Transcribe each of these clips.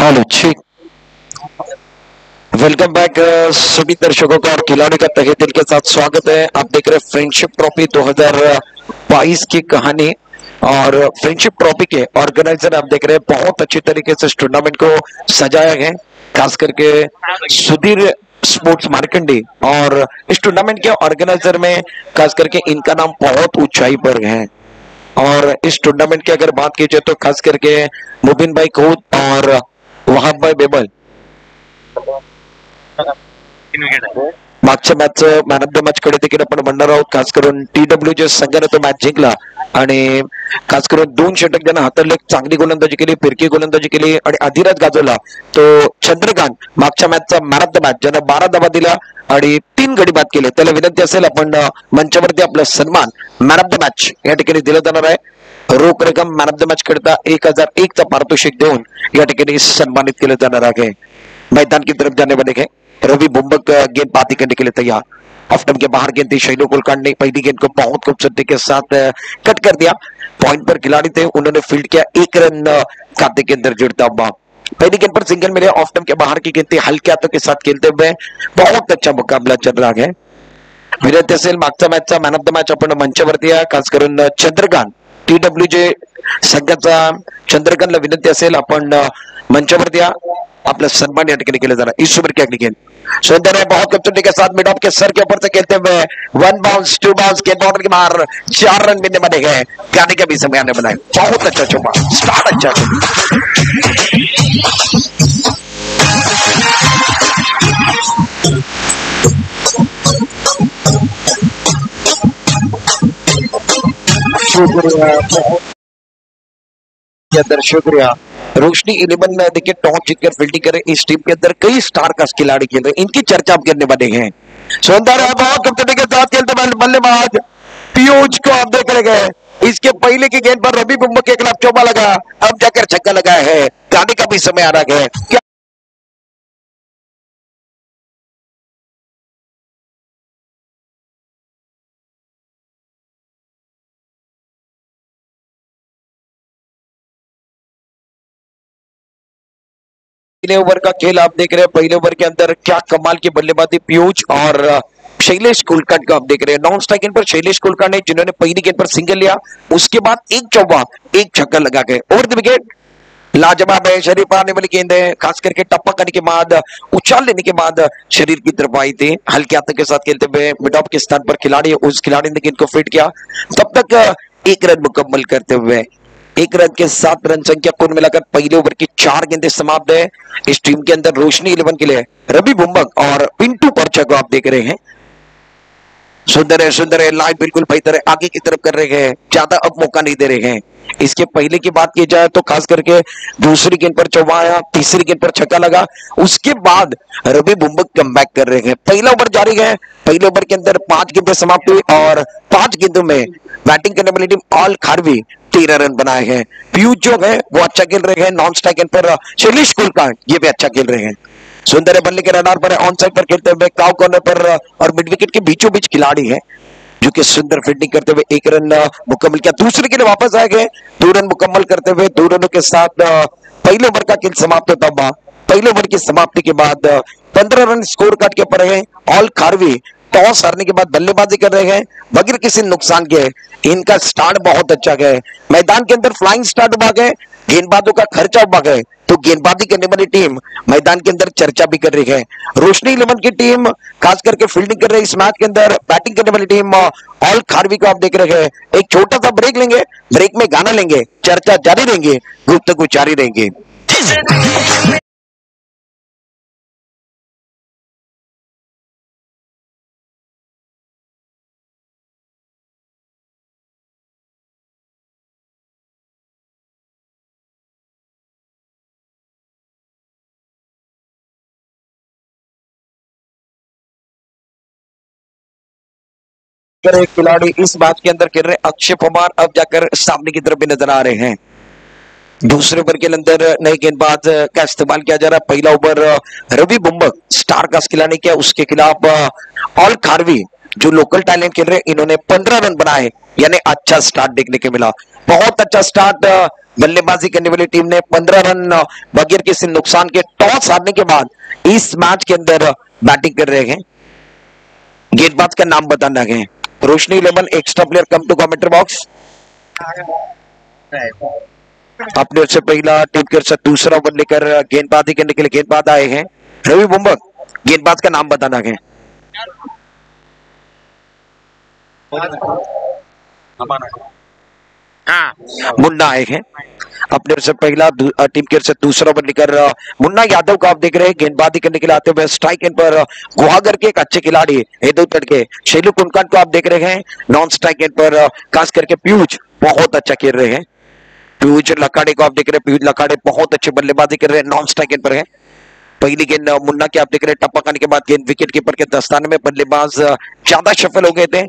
Hello जी। Welcome back सभी दर्शकों का और खिलाड़ी का तहे दिल के साथ स्वागत है। आप देख रहे हैं फ्रेंडशिप ट्रॉफी 2022 की कहानी और फ्रेंडशिप ट्रॉफी के ऑर्गेनाइजर आप देख रहे हैं बहुत अच्छी तरीके से इस टूर्नामेंट को सजाया गया है, खास करके सुधीर स्पोर्ट्स मार्कंडी। और इस टूर्नामेंट के ऑर्गेनाइजर में खास करके इनका नाम बहुत ऊंचाई पर है। और इस टूर्नामेंट की अगर बात की जाए तो खास करके मुबिन भाई खुद और वहाब भाई बेबल मागच्या match man of the match कडे देखील आपण म्हणणार आहोत। खास करून TWJ संघाने तो मॅच जिंकला आणि खास करून 2 षटक ज्यानं हाताळले, चांगली गोलंदाजी केली, फिरकी गोलंदाजी केली आणि अधिराज गाजवला तो चंद्रकांत मागच्या मॅचचा मॅन ऑफ द मॅच ज्यानं 12 धावा दिल्या आणि 3 गडी बाद केले। त्याला विनंती असेल आपण मंचावरती आपला सन्मान मॅन ऑफ द मॅच या ठिकाणी दिला जाणार आहे। रोख रक्कम मॅन ऑफ द मॅच करता 1001 चा पारितोषिक देऊन या ठिकाणी सन्मानित केलं जाणार आहे। मैदान की तरफ जाने वाले हैं रवि बुम्बक गेंद पाती करने के लिए तैयार। ऑफ्टम के बाहर गेंद थी, शैलो कुलकर्णी ने पहली गेंद को बहुत खूबसूरती के साथ कट कर दिया। पॉइंट पर खिलाड़ी थे, उन्होंने फील्ड किया, 1 रन खाते के अंदर जुड़ता हुआ। पहली गेंद पर सिंगल मिले। ऑफ्टम के बाहर की गेंद थी, हल्के हाथों के साथ खेलते हुए बहुत अच्छा मुकाबला चल रहा है। विनंती असेल मागचा मॅचचा मॅन ऑफ द मॅच आपण मंचावरती आहे, खास करून चंद्रकांत TWJ संघाचा चंद्रकांतला विनंती असेल आपण मंचावरती या, अपना सम्मान या ठिकाणी केलं जाणार। इस ओवर की अगली गेंद सुंदर है, बहुत खूबसूरती के साथ मिड ऑफ के सर के ऊपर से खेलते हुए 1 बाउंस 2 बाउंस के बॉर्डर के बाहर 4 रन मिलने वाले हैं। गाने का भी समय आने वाला है। बहुत अच्छा चौका, स्टार्ट अच्छा शुक्रिया। रोशनी 11 देखिए टॉस जीतकर फील्डिंग करे। इस टीम के अंदर कई स्टार का खिलाड़ी खेल रहे हैं, इनकी चर्चा आप करने वाले हैं। सुंदर है, बहुत खूबसूरती के साथ खेलते बल्लेबाज पीयूष को आप देख रहे हैं। इसके पहले की गेंद पर रवि बुम्बक के खिलाफ चौका लगा, अब जाकर छक्का लगा है। गाने का भी समय आ रहा है। क्या पहले ओवर का खेल आप देख रहे हैं। पहले ओवर के अंदर क्या कमाल की बल्लेबाजी पीयूष और शैलेश कुलकर्णी का आप देख रहे हैं। नॉन स्ट्राइक पर शैलेश कुलकर्णी जिन्होंने पहली गेंद पर सिंगल लिया, उसके बाद 1 चौका 1 छक्का लगा गए। ओवर द विकेट लाजवाब है, शरीर पर आने वाली गेंद है, खास करके टप्पा करने के बाद उछाल लेने के बाद शरीर की तरफ आई थी। हल्के हाथों के साथ खेलते हुए मिड ऑफ के स्थान पर खिलाड़ी, उस खिलाड़ी ने गेंद को फिट किया। तब तक 1 रन मुकम्मल करते हुए 1 रन के 7 रन संख्या कुल मिलाकर पहले ओवर की 4 गेंदें समाप्त है। इस टीम के अंदर रोशनी 11 के लिए रवि बुम्बक और पिंटू पर्चा को आप देख रहे हैं। सुंदर है, लाइट बिल्कुल बेहतर है, आगे की तरफ कर रहे हैं, ज्यादा अब मौका नहीं दे रहे हैं। इसके पहले की बात की जाए तो खास करके दूसरी गेंद पर चौका आया, तीसरी गेंद पर छक्का लगा, उसके बाद रवि बुम्बक कमबैक कर रहे हैं। पहला ओवर जारी है। पहले ओवर के अंदर 5 गेंदें समाप्त हुई और 5 गेंदों में बैटिंग करने वाली टीम ऑल खारवी 13 रन बनाए हैं। पीयूष जो है वो अच्छा खेल रहे हैं। नॉन स्ट्राइक पर शैलेश कुलकर्णी ये भी अच्छा खेल रहे हैं। सुंदर है, बल्ले के रडार पर ऑन साइड पर खेलते हुए काउ कॉर्नर पर और मिड विकेट के बीचों बीच खिलाड़ी है जो कि सुंदर फील्डिंग करते हुए 1 रन मुकम्मल किया। दूसरे के लिए वापस आ गए, 2 रन मुकम्मल करते हुए 2 रनों के साथ पहले ओवर का खेल समाप्त होता हुआ। पहले ओवर की समाप्ति के बाद 15 रन स्कोर कार्ड के ऊपर है। ऑल खारवी टॉस हारने के बाद बल्लेबाजी कर रहे हैं बगैर किसी नुकसान के। इनका स्टार्ट बहुत अच्छा गया। मैदान के अंदर फ्लाइंग स्टार्ट हुआ गए, गेंदबाजों का खर्चा हुआ गए, तो गेंदबाजी करने वाली टीम मैदान के अंदर चर्चा भी कर रही है। रोशनी 11 की टीम खास करके फील्डिंग कर रही है। इस मैच के अंदर बैटिंग करने वाली टीम ऑल खारवी को आप देख रहे हैं। एक छोटा सा ब्रेक लेंगे, ब्रेक में गाना लेंगे, चर्चा जारी रहेंगे, गुफ्तगू जारी रहेंगे। एक खिलाड़ी इस मैच के अंदर खेल रहे अक्षय कुमार अब जाकर सामने की तरफ भी नजर आ रहे हैं। दूसरे ओवर के अंदर नए गेंदबाज का इस्तेमाल किया जा रहा है। पहला ओवर रवि बुम्बक स्टार का खिलाने किया, उसके खिलाफ ऑल खारवी जो लोकल टैलेंट खेल रहे हैं, इन्होंने 15 रन बनाए, यानी अच्छा स्टार्ट देखने को मिला। बहुत अच्छा स्टार्ट बल्लेबाजी करने वाली टीम ने 15 रन बगैर किसी नुकसान के टॉस हारने के बाद इस मैच के अंदर बैटिंग कर रहे हैं। गेंदबाज का नाम बताना है। रोशनी 11 extra player come to commentary box. अपने ओर से पहला टीम के ओर से दूसरा ओवर लेकर गेंदबाजी करने के लिए गेंदबाज आए हैं रवि बुम्बक। गेंदबाज का नाम बताना है। मुन्ना आए हैं। अपने ओर से पहला टीम के ओर से दूसरा ओवर लेकर मुन्ना यादव को आप देख रहे हैं गेंदबाजी करने के लिए आते हुए। स्ट्राइक एंड पर गुहागर के एक अच्छे खिलाड़ी हेदू तड़के शैलू कुनकान को आप देख रहे हैं। नॉन स्ट्राइक एंड पर खास करके पीयूष बहुत अच्छा खेल रहे हैं। पीयूष लखाड़े को आप देख रहे हैं। पीयूष लखाड़े बहुत अच्छे बल्लेबाजी कर रहे हैं। नॉन स्ट्राइक एंड पर है। पहली गेंद मुन्ना के आप देख रहे हैं टप्पा खाने के बाद गेंद विकेट कीपर के दस्ताने में। बल्लेबाज ज्यादा सफल हो गए थे।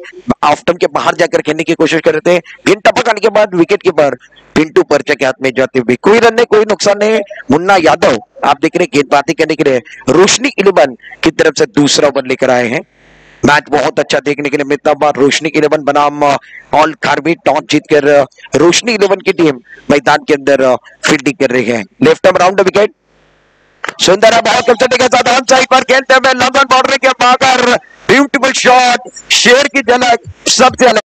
ऑफ स्टंप के बाहर जाकर खेलने की कोशिश कर रहे थे। गेंद टप्पा खाने के बाद विकेट कीपर पिंटू परचा के हाथ में जाते हुए कोई रन नहीं, कोई नुकसान नहीं। मुन्ना यादव आप देख रहे हैं गेंदबाजी करने के लिए रोशनी 11 की तरफ से दूसरा ओवर लेकर आए हैं। मैच बहुत अच्छा देखने के लिए मिलता है। रोशनी 11 बनाम ऑल कार्बी टॉस जीतकर रोशनी 11 की टीम मैदान के अंदर फील्डिंग कर रही है। लेफ्ट आर्म राउंड विकेट सुंदर बहुत कब्जे के साथ ऑन साइड पर खेलते हुए लंदन बाउंड्री के बाहर ब्यूटीफुल शॉट। शेर की झलक सबसे अलग।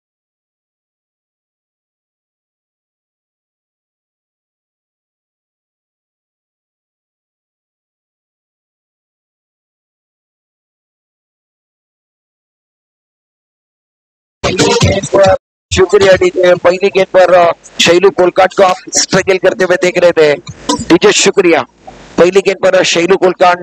शुक्रिया डीजे। पहली गेंद पर शैलू कोलकाट को आप स्ट्रगल करते हुए देख रहे थे डीजे, शुक्रिया। पहली गेंद पर शैलू कोलकाट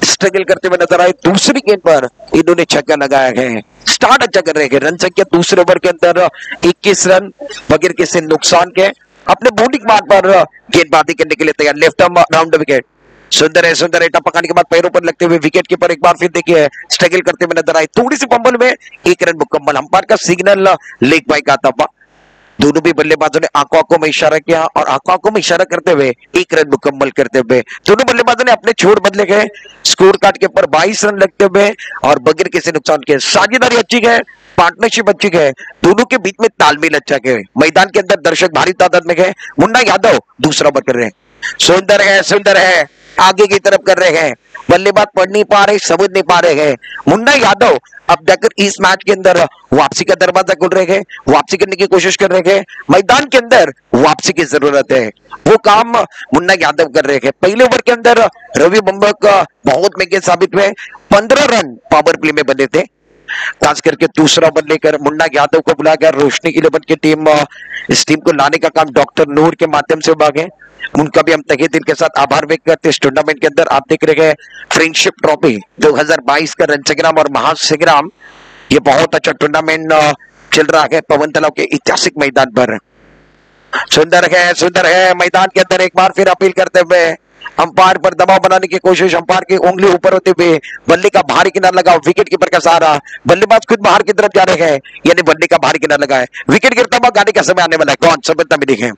स्ट्रगल करते हुए नजर आए। दूसरी गेंद पर इन्होंने छक्का लगाया है। स्टार्ट अच्छा कर रहे हैं। रन संख्या दूसरे ओवर के अंदर 21 रन बगैर किसी नुकसान के। अपने बॉलिंग मार्ग पर गेंदबाजी करने के लिए तैयार। लेफ्ट आर्म राउंड विकेट सुंदर है, सुंदर है। टप्पा खाने के बाद पैरों पर लगते हुए विकेट कीपर एक बार फिर देखिए स्ट्रगल करते हुए नजर आए। थोड़ी सी पंबल में 1 रन मुकम्मल। अंपायर का सिग्नल लेग बाई का था। दोनों भी बल्लेबाजों ने आंखों आंखों में इशारा किया और आंखों आंखों में इशारा करते हुए 1 रन मुकम्मल करते हुए दोनों बल्लेबाजों ने अपने छोड़ बदले गए। स्कोर कार्ड के ऊपर 22 रन लगते हुए और बगैर किसी नुकसान के। साझेदारी अच्छी है, पार्टनरशिप अच्छी है, दोनों के बीच में तालमेल अच्छा है। मैदान के अंदर दर्शक भारी तादाद में गए। मुन्ना यादव दूसरा ओवर कर रहे हैं। सुंदर है, सुंदर है। आगे की तरफ कर रहे हैं। बल्लेबाज पढ़ नहीं पा रहे, समझ नहीं पा रहे हैं। मुन्ना यादव अब जाकर इस मैच के अंदर वापसी का दरवाजा खोल रहे हैं। वापसी करने की कोशिश कर रहे हैं। मैदान के अंदर वापसी की जरूरत है। वो काम मुन्ना यादव कर रहे हैं। पहले ओवर के अंदर रवि बुम्बक बहुत महंगे साबित हुए। 15 रन पावर प्ले में बने थे। खास करके दूसरा ओवर लेकर मुन्ना यादव को बुलाया गया। रोशनी 11 की टीम इस टीम को लाने का काम डॉक्टर नूर के माध्यम से भागे। उनका भी हम तहे दिल के साथ आभार व्यक्त करते हैं। इस टूर्नामेंट के अंदर आप देख रहे हैं फ्रेंडशिप ट्रॉफी 2022 का रण संग्राम और महासंग्राम, ये बहुत अच्छा टूर्नामेंट चल रहा है पवन तलाव के ऐतिहासिक मैदान पर। सुंदर है, सुंदर है। मैदान के अंदर एक बार फिर अपील करते हुए अंपायर पर दबाव बनाने की कोशिश। अंपायर की उंगली ऊपर होते हुए बल्ले का बाहरी किनारा लगा। विकेट कीपर का सहारा। बल्लेबाज खुद बाहर की तरफ जा रहे हैं, यानी बल्ले का बाहरी किनारा लगा है। विकेट गिरता हुआ गाने का समय आने वाला है। कौन सभ्यता मिली है।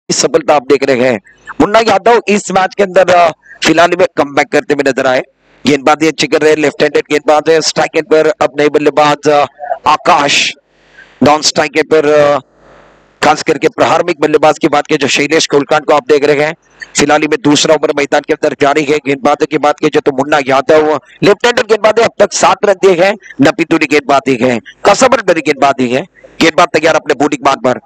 सफलता आप देख रहे हैं। मुन्ना यादव इस मैच के अंदर फिलहाल में कमबैक करते हुए नजर आए। गेंदबाजी अच्छी कर रहे हैं। लेफ्ट हैंडेड गेंदबाज है। स्ट्राइक एंड पर अब नए बल्लेबाज आकाश। नॉन स्ट्राइक एंड पर खास करके प्रारंभिक बल्लेबाज की बात की जो शैलेश कोलकाट को आप देख रहे हैं। फिलहाल में दूसरा ओवर मैदान के अंदर जारी है। गेंदबाजों की बात की तो मुन्ना यादव लेफ्ट हैंडर गेंदबाज अब तक 7 रन दिए हैं। नपीतुरी गेंदबाजी है। कसबर बड़ी गेंदबाजी है। गेंदबाज तैयार अपने बॉलिंग मार्ग पर।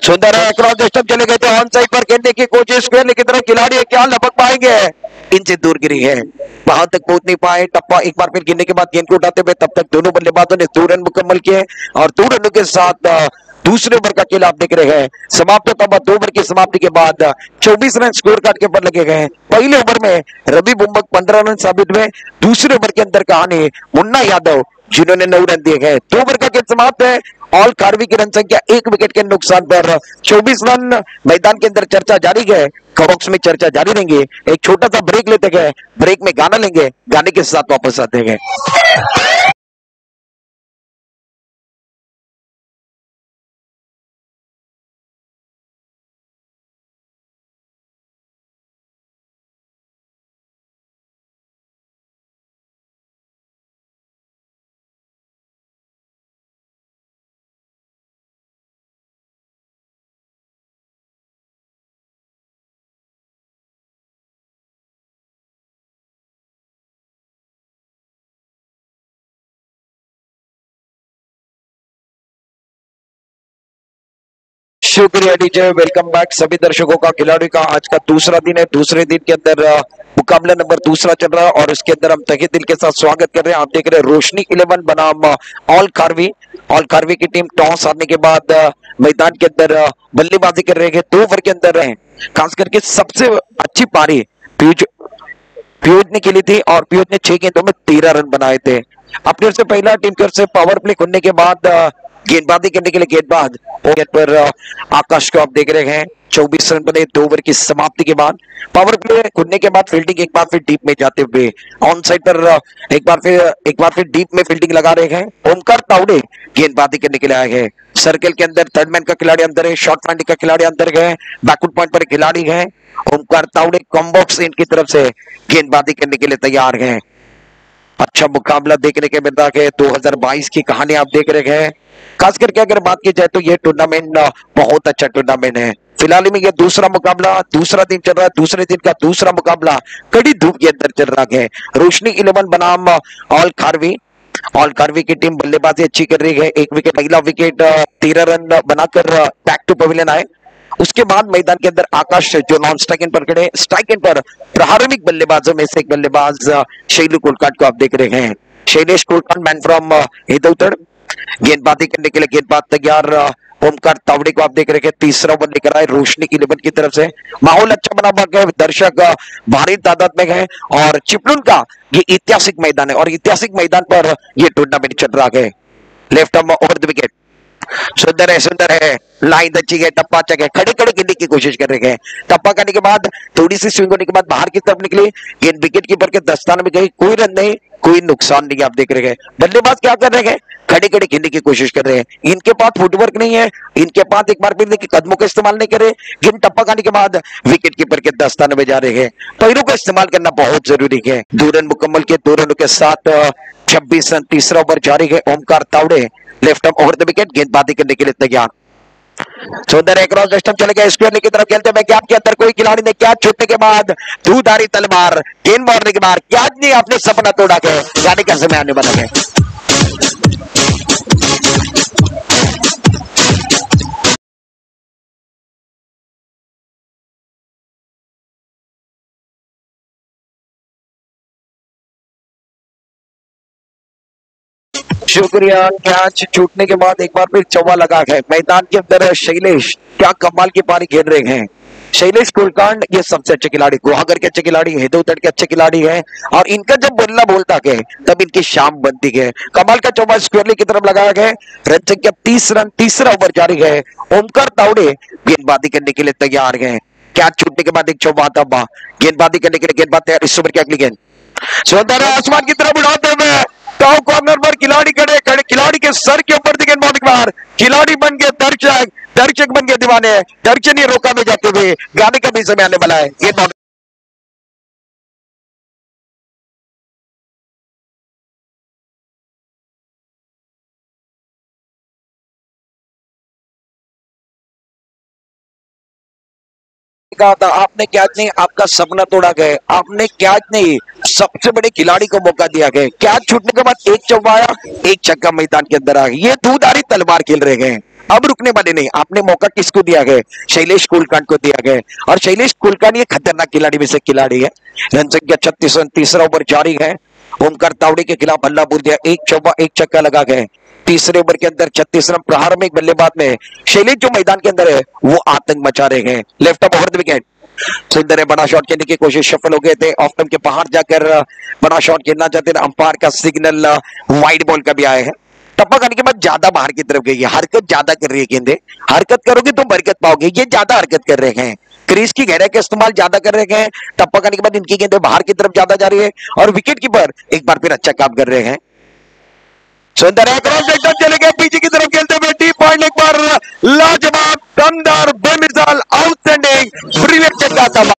सुंदर है। क्रॉस डिस्टेंस चले गए थे। ऑन साइड पर खेलने की कोशिश की, लेकिन तरह खिलाड़ी है क्या लपक पाएंगे। इनसे दूर गिरी है, वहां तक पहुंच नहीं पाए। टप्पा एक बार फिर गिरने के बाद गेंद को उठाते हुए तब तक दोनों बल्लेबाजों ने 2 रन मुकम्मल किए और 2 रनों के साथ दूसरे ओवर का खेल आप देख रहे हैं समाप्त होता हुआ। 2 ओवर की समाप्ति के बाद 24 रन स्कोर कार्ड के ऊपर लगे गए। पहले ओवर में रवि बुम्बक 15 रन साबित हुए। दूसरे ओवर के अंदर कहानी मुन्ना यादव जिन्होंने 9 रन दिए गए। 2 ओवर का खेल समाप्त है ऑल कार्वी की रन संख्या 1 विकेट के नुकसान पर 24 रन। मैदान के अंदर चर्चा जारी है, बॉक्स में चर्चा जारी रहेंगे। एक छोटा सा ब्रेक लेते गए, ब्रेक में गाना लेंगे, गाने के साथ वापस आते हैं। शुक्रिया डीजे, वेलकम बैक सभी दर्शकों का। खिलाड़ी का आज का दूसरा दिन है, दूसरे दिन के अंदर मुकाबला नंबर दूसरा चल रहा है और उसके अंदर हम तहे दिल के साथ स्वागत कर रहे हैं। आप देख रहे हैं रोशनी 11 बनाम ऑल कार्वी। ऑल कार्वी की टीम टॉस हारने के बाद मैदान के अंदर बल्लेबाजी कर रहे हैं, 2 ओवर के अंदर रहे। खास करके सबसे अच्छी पारी पीयूष ने खेली थी और पीयूष ने 6 गेंदों में 13 रन बनाए थे। अपने ओर से पहला टीम की ओर से पावर प्ले खुलने के बाद गेंदबाजी करने के लिए गेंदबाज विकेट पर आकाश को आप देख रहे हैं। 24 रन बने 2 ओवर की समाप्ति के बाद। पावर प्ले खुलने के बाद फील्डिंग एक बार फिर डीप में जाते हुए ऑन साइड पर एक बार फिर डीप में फील्डिंग लगा रहे हैं। ओमकार तावड़े गेंदबाजी करने के लिए आए हैं। सर्कल के अंदर थर्ड मैन का खिलाड़ी अंदर है, शॉर्ट फाइंडिंग का खिलाड़ी अंदर है, बैकवर्ड पॉइंट पर खिलाड़ी है। ओमकार तावड़े कॉम्बॉक्स इनकी तरफ से गेंदबाजी करने के लिए तैयार हैं। अच्छा मुकाबला देखने के मिल रहा है। 2022 की कहानी आप देख रहे हैं। खास करके अगर बात की जाए तो ये टूर्नामेंट बहुत अच्छा टूर्नामेंट है। फिलहाल में ये दूसरा मुकाबला, दूसरा दिन चल रहा है। दूसरे दिन का दूसरा मुकाबला कड़ी धूप के अंदर चल रहा है। रोशनी 11 बनाम ऑल कार्वी। ऑल कार्वी की टीम बल्लेबाजी अच्छी कर रही है। एक विकेट, पहला विकेट 13 रन बनाकर बैक टू पवेलियन आए। उसके बाद मैदान के अंदर आकाश जो नॉन स्ट्राइक एंड पर खड़े, स्ट्राइक एंड पर प्रारंभिक बल्लेबाजों में से एक बल्लेबाज शैलू कुलकाट को आप देख रहे हैं। शैलेश कुलकाट मैन फ्रॉम हेदौतड़ गेंदबाजी करने के लिए गेंदबाज तैयार। ओमकार तावड़े को आप देख रहे हैं। तीसरा ओवर लेकर आए रोशनी 11 की तरफ से। माहौल अच्छा बना हुआ है, दर्शक भारी तादाद में है और चिपलुन का ये ऐतिहासिक मैदान है और ऐतिहासिक मैदान पर यह टूर्नामेंट चल रहा है। Left arm over the wicket, सुंदर है, सुंदर है, लाइन अच्छी है, टप्पा चक है, खड़े खड़े गिरने की कोशिश कर रहे हैं। टप्पा करने के बाद थोड़ी सी स्विंग होने के बाद बाहर की तरफ निकली गेंद, विकेट कीपर के दस्ताने में गई, कोई रन नहीं, कोई नुकसान नहीं। आप देख रहे हैं बल्लेबाज क्या कर रहे हैं, खड़े खड़े खेलने की कोशिश कर रहे हैं। इनके पास फुटवर्क नहीं है, इनके पास एक बार फिर देखिए कदमों का इस्तेमाल नहीं करे। गेंद टप्पा खाने के बाद विकेट कीपर के दस्ताने में जा रहे हैं। पैरों का इस्तेमाल करना बहुत जरूरी है। 2 रन मुकम्मल के 2 रनों के साथ 26 रन। तीसरा ओवर जारी है। Omkar Tawde left arm over the wicket गेंदबाजी करने के लिए तैयार। सुंदर है, क्रॉस सिस्टम चले गए, स्क्वायर की तरफ खेलते हुए कैप के अंदर कोई खिलाड़ी ने कैच छूटने के बाद दूधारी तलवार गेंद मारने के बाद कैच ने अपने सपना तोड़ा के जाने का समय आने वाला है। शुक्रिया। कैच छूटने के बाद एक बार फिर चौवा लगा है। मैदान के अंदर शैलेश क्या कमाल की पारी खेल रहे हैं। शैलेश कुलकांड ये सबसे अच्छे खिलाड़ी, गुहागर के अच्छे खिलाड़ी, हेदौतड़ के अच्छे खिलाड़ी हैं और इनका जब बल्ला बोलता है तब इनकी शाम बनती है। कमाल का चौवा स्क्वायरली की तरफ लगाया गया। रन संख्या 30 रन। तीसरा ओवर जारी है। ओमकार तावड़े गेंदबाजी करने के लिए तैयार है। कैच छूटने के बाद एक चौवा आता हुआ गेंदबाजी करने के लिए गेंदबाज तैयार। इस ओवर की अगली गेंद सुंदर आसमान की तरफ उड़ाते हुए टॉप कॉर्नर पर खिलाड़ी खड़े खड़े, खिलाड़ी के सर के ऊपर गेंदबाजी बार, खिलाड़ी बन गए दर्शक, दर्शक बन गए दीवाने। दर्शक ने रोका में जाते हुए गाने का भी समय आने वाला है। ये कहा था आपने कैच नहीं, आपका सपना तोड़ा गया। आपने कैच नहीं, सबसे बड़े खिलाड़ी को मौका दिया गया। कैच छूटने के बाद एक चौका आया, एक छक्का मैदान के अंदर आ गया। ये दूधारी तलवार खेल रहे हैं, अब रुकने वाले नहीं। आपने मौका किसको दिया गया, शैलेश कुलकर्णी को दिया गया और शैलेश कुलकर्णी ये खतरनाक खिलाड़ी में से खिलाड़ी है। रन संख्या 36 रन। तीसरा ओवर जारी है। ओमकार तावड़े के खिलाफ बल्ला बोल दिया, एक चौका एक छक्का लगा गए। तीसरे ओवर के अंदर 36 रन। प्रहार में एक बल्लेबाज में शैलेश जो मैदान के अंदर है वो आतंक मचा रहे हैं। Left of over the wicket, सुंदर है, बड़ा शॉट खेलने की कोशिश सफल हो गए थे। ऑफ स्टंप के बाहर जाकर बड़ा शॉट खेलना चाहते थे। अंपायर का सिग्नल वाइड बॉल का भी आया है। टप्पा खाने के बाद ज्यादा बाहर की तरफ गई है, हरकत ज्यादा कर रही है गेंदे, हरकत करोगे तो बरकत पाओगे, ये ज्यादा हरकत कर रहे हैं, क्रीज की गहराई का इस्तेमाल ज्यादा कर रहे हैं, टप्पा खाने के बाद इनकी गेंदें बाहर की तरफ ज्यादा जा रही है और विकेट कीपर एक बार फिर अच्छा काम कर रहे हैं। सुंदर है, क्रॉस एकदम चले गए पीछे की तरफ खेलते हुए, टी पॉइंट एक बार लाजवाब, दमदार, बेमिसाल, आउटस्टैंडिंग, ब्रिलियंट छक्का था।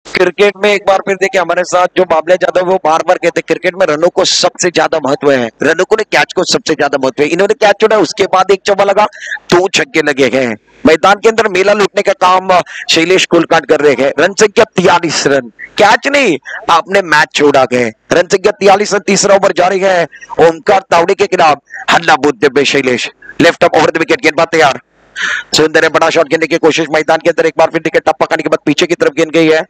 क्रिकेट में एक बार फिर देखिए हमारे साथ जो बाबले यादव वो बार बार कहते हैं क्रिकेट में रनों को सबसे ज्यादा महत्व है, रनों को कैच को सबसे ज्यादा महत्व है। इन्होंने कैच छोड़ा, उसके बाद एक चौका लगा, 2 छक्के लगे हैं। मैदान के अंदर मेला लूटने का काम शैलेश कुलकाट कर रहे हैं। रन संख्या 43 रन, कैच नहीं, आपने मैच छोड़ा गए। रन संख्या 43 रन, तीसरा ओवर जारी है ओमकार तावड़े के खिलाफ। हल्ला booth they Shailesh, left up over the wicket, गेंदबाज तैयार। सुंदर है, बड़ा शॉट खेलने की कोशिश मैदान के अंदर, एक बार फिर विकेट टप्पा खाने के बाद पीछे की तरफ गेंद गई है।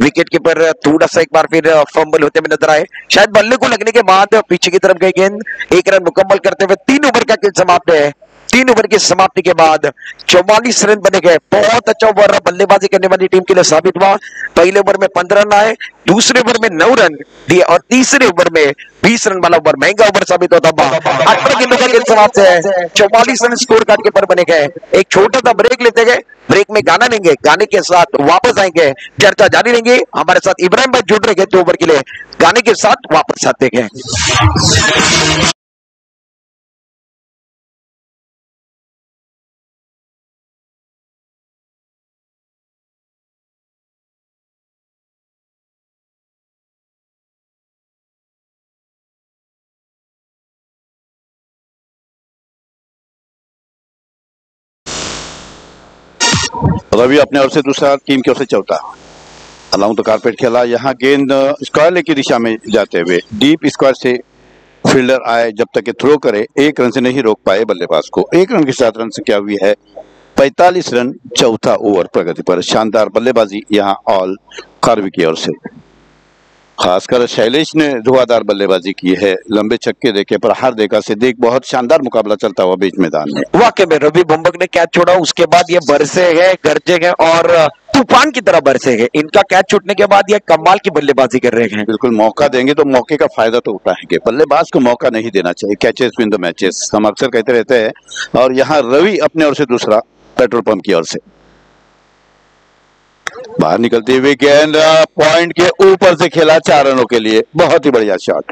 विकेट कीपर थोड़ा सा एक बार फिर फंबल होते हुए नजर आए, शायद बल्ले को लगने के बाद पीछे की तरफ गई गेंद। 1 रन मुकम्मल करते हुए 3 ओवर का खेल समाप्त है। 3 ओवर की समाप्ति के बाद 44 रन बने गए। बहुत अच्छा ओवर बल्लेबाजी करने वाली टीम के लिए साबित हुआ। पहले ओवर में 15 रन आए, दूसरे ओवर में 9 रन दिए और तीसरे ओवर में 20 रन वाला ओवर महंगा ओवर साबित होता। 18 गेंदों का खेल समाप्त है, 44 रन स्कोर कार्ड के पर बने गए। एक छोटा सा ब्रेक लेते गए, ब्रेक में गाना लेंगे, गाने के साथ वापस आएंगे, चर्चा जारी रहेंगे। हमारे साथ इब्राहिम भाई जुड़ रहे हैं 2 ओवर के लिए, गाने के साथ वापस आते हैं। रवि अपने ओर से दूसरा, टीम की ओर से चौथा। अलाउंग तो कारपेट खेला, यहाँ गेंद स्क्वायर लेग की दिशा में जाते हुए डीप स्क्वायर से फील्डर आए, जब तक कि थ्रो करे 1 रन से नहीं रोक पाए बल्लेबाज को। 1 रन के साथ रन संख्या हुई है 45 रन, चौथा ओवर प्रगति पर। शानदार बल्लेबाजी यहाँ ऑल कार्वी की ओर से, खासकर शैलेश ने धुआंधार बल्लेबाजी की है। लंबे छक्के देखे, प्रहार देखा से देख, बहुत शानदार मुकाबला चलता हुआ बीच मैदान में। वाकई में रवि बुम्बक ने कैच छोड़ा, उसके बाद ये बरसे है, गरजे है और तूफान की तरह बरसे है। इनका कैच छूटने के बाद ये कमाल की बल्लेबाजी कर रहे हैं। बिल्कुल, मौका देंगे तो मौके का फायदा तो उठाएंगे, बल्लेबाज को मौका नहीं देना चाहिए। कैचेस विन द मैचेस हम अक्सर कहते रहते हैं। और यहाँ रवि अपने ओर से दूसरा, पेट्रोल पंप की ओर से बाहर निकलती हुई गेंद पॉइंट के ऊपर से खेला 4 रनों के लिए। बहुत ही बढ़िया शॉट।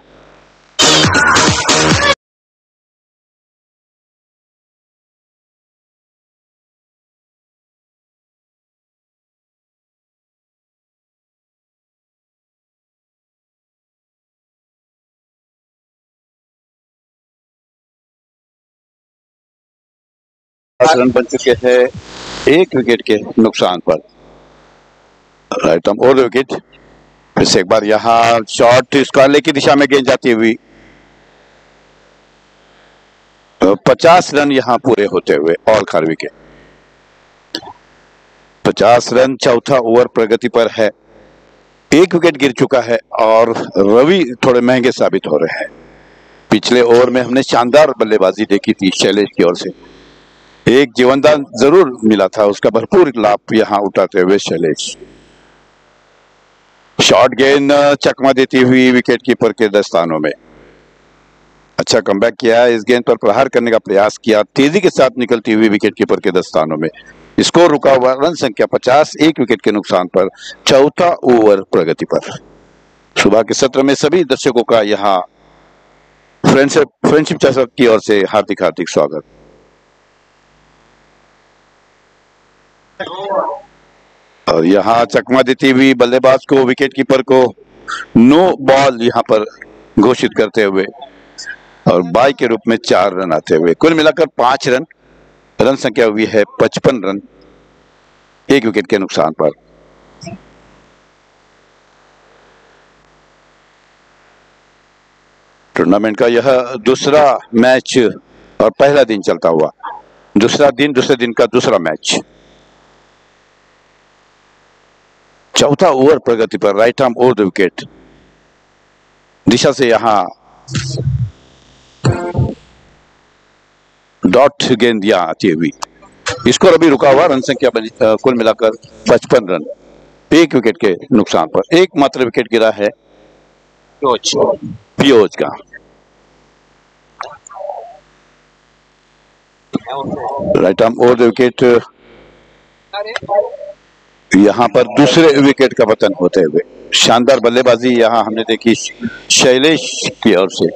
रन बन चुके हैं 1 विकेट के नुकसान पर। Right arm over wicket. फिर से एक बार यहाँ शॉट स्क्वायर लेग की दिशा में गेंद जाती हुई। 50 रन यहाँ पूरे होते हुए ऑल खारवी के। 50 रन, चौथा ओवर प्रगति पर है। 1 विकेट गिर चुका है और रवि थोड़े महंगे साबित हो रहे हैं। पिछले ओवर में हमने शानदार बल्लेबाजी देखी थी शैलेश की ओर से, एक जीवनदान जरूर मिला था, उसका भरपूर लाभ यहाँ उठाते हुए शैलेश। शॉर्ट गेंद चकमा देती हुई विकेट कीपर के दस्तानों में। अच्छा कमबैक किया, इस गेंद पर प्रहार करने का प्रयास किया, तेजी के साथ निकलती हुई विकेट कीपर के दस्तानों में। स्कोर रुका हुआ, रन संख्या 50, 1 विकेट के नुकसान पर, चौथा ओवर प्रगति पर। सुबह के सत्र में सभी दर्शकों का यहाँ फ्रेंडशिप चषक की ओर से हार्दिक हार्दिक स्वागत। और यहाँ चकमा देती हुई बल्लेबाज को, विकेट कीपर को नो बॉल यहाँ पर घोषित करते हुए और बाई के रूप में 4 रन आते हुए। कुल मिलाकर 5 रन, रन संख्या हुई है 55 रन, 1 विकेट के नुकसान पर। टूर्नामेंट का यह दूसरा मैच और पहला दिन चलता हुआ, दूसरे दिन का दूसरा मैच। चौथा ओवर प्रगति पर, right arm over the wicket दिशा से यहाँ डॉट गेंद यहाँ आती हुई। स्कोर अभी रुका हुआ, रन संख्या बनी कुल मिलाकर 55 रन। एक विकेट के नुकसान पर एकमात्र विकेट गिरा है पियोज का। Right arm over the wicket, यहाँ पर दूसरे विकेट का पतन होते हुए। शानदार बल्लेबाजी यहाँ हमने देखी शैलेश की ओर से।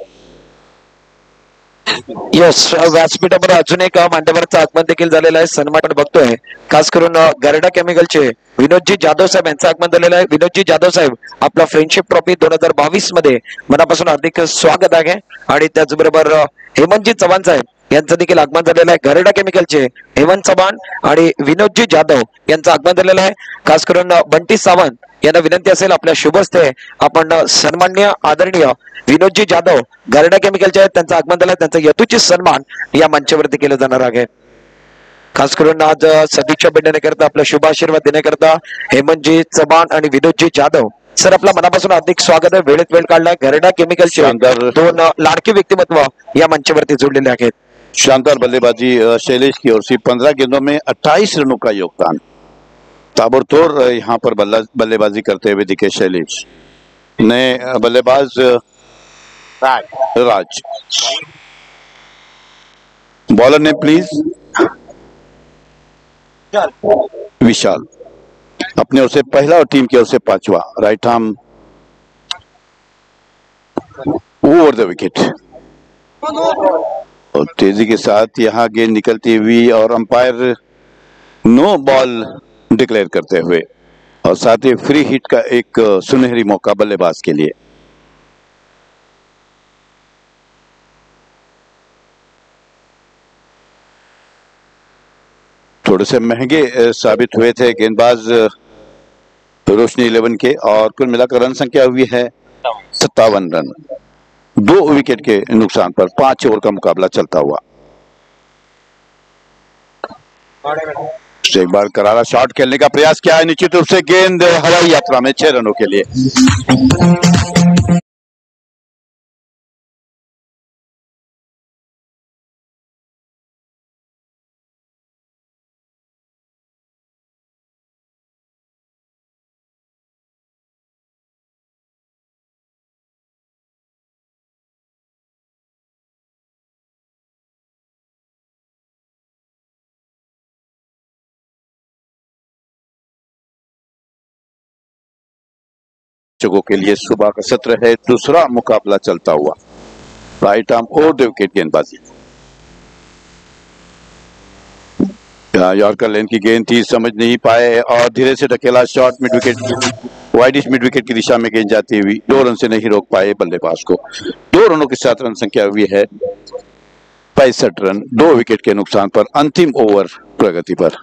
यस, व्यासपीठावर अजून एक मान्यवरांचं आगमन देखील झालेलं आहे, सन्मान आपण बघतोय। खास करून गरडा केमिकलचे विनोदजी जाधव साहेब यांचं आगमन झालेलं आहे। विनोदजी जाधव साहेब, आपला फ्रेंडशिप ट्रॉफी 2022 मध्ये मनापासून हार्दिक स्वागत आहे। आणि त्याचबरोबर हेमंतजी चव्हाण साहेब यांचं देखील आगमन झालेलं आहे। गरडा केमिकलचे हेमंत चव्हाण आणि विनोदजी जाधव यांचं आगमन झालेलं आहे। खास करून बंटी सावंत यांना विनंती असेल आपल्या शुभ हस्ते आपण सन्माननीय आदरणीय विनोदजी जाधव गरडा केमिकलचे आहेत, त्यांचं आगमन झालं, त्यांचं यथोचित सन्मान या मंचावरती केलं जाणार आहे। खास करून आज सदिच्छा भेटण्याकरता आपला शुभ आशीर्वाद देण्याकरता हेमंतजी चव्हाण आणि विनोदजी जाधव सर, आपला मनापासून हार्दिक स्वागत आहे। वेळेत वेळ काढला। गरडा केमिकलचे दोन लाडके व्यक्तिमत्व या मंचावरती जोडलेले आहेत। शानदार बल्लेबाजी शैलेश की ओर से। 15 गेंदों में 28 रनों का योगदान। ताबड़तोड़ यहाँ पर बल्लेबाजी करते हुए दिखे शैलेश। नए बल्लेबाज राज। बॉलर ने प्लीज विशाल। अपने ओर से पहला और टीम की ओर से पांचवा। Right arm over the wicket. और तेजी के साथ यहाँ गेंद निकलती हुई और अंपायर नो बॉल डिक्लेयर करते हुए, और साथ ही फ्री हिट का एक सुनहरी मौका बल्लेबाज के लिए। थोड़े से महंगे साबित हुए थे गेंदबाज रोशनी 11 के, और कुल मिलाकर रन संख्या हुई है 57 रन। 2 विकेट के नुकसान पर 5 ओवर का मुकाबला चलता हुआ। एक बार करारा शॉट खेलने का प्रयास किया है, निश्चित रूप से गेंद हवाई यात्रा में 6 रनों के लिए। दर्शकों के लिए सुबह का सत्र है, दूसरा मुकाबला चलता हुआ। Right arm over the wicket गेंदबाजी। यॉर्कर लेन की गेंद थी, समझ नहीं पाए और धीरे से ढकेला shot mid wicket, widish mid wicket की दिशा में गेंद जाती हुई। 2 रन से नहीं रोक पाए बल्लेबाज को। 2 रनों के साथ रन संख्या हुई है 65 रन। 2 विकेट के नुकसान पर अंतिम ओवर प्रगति पर।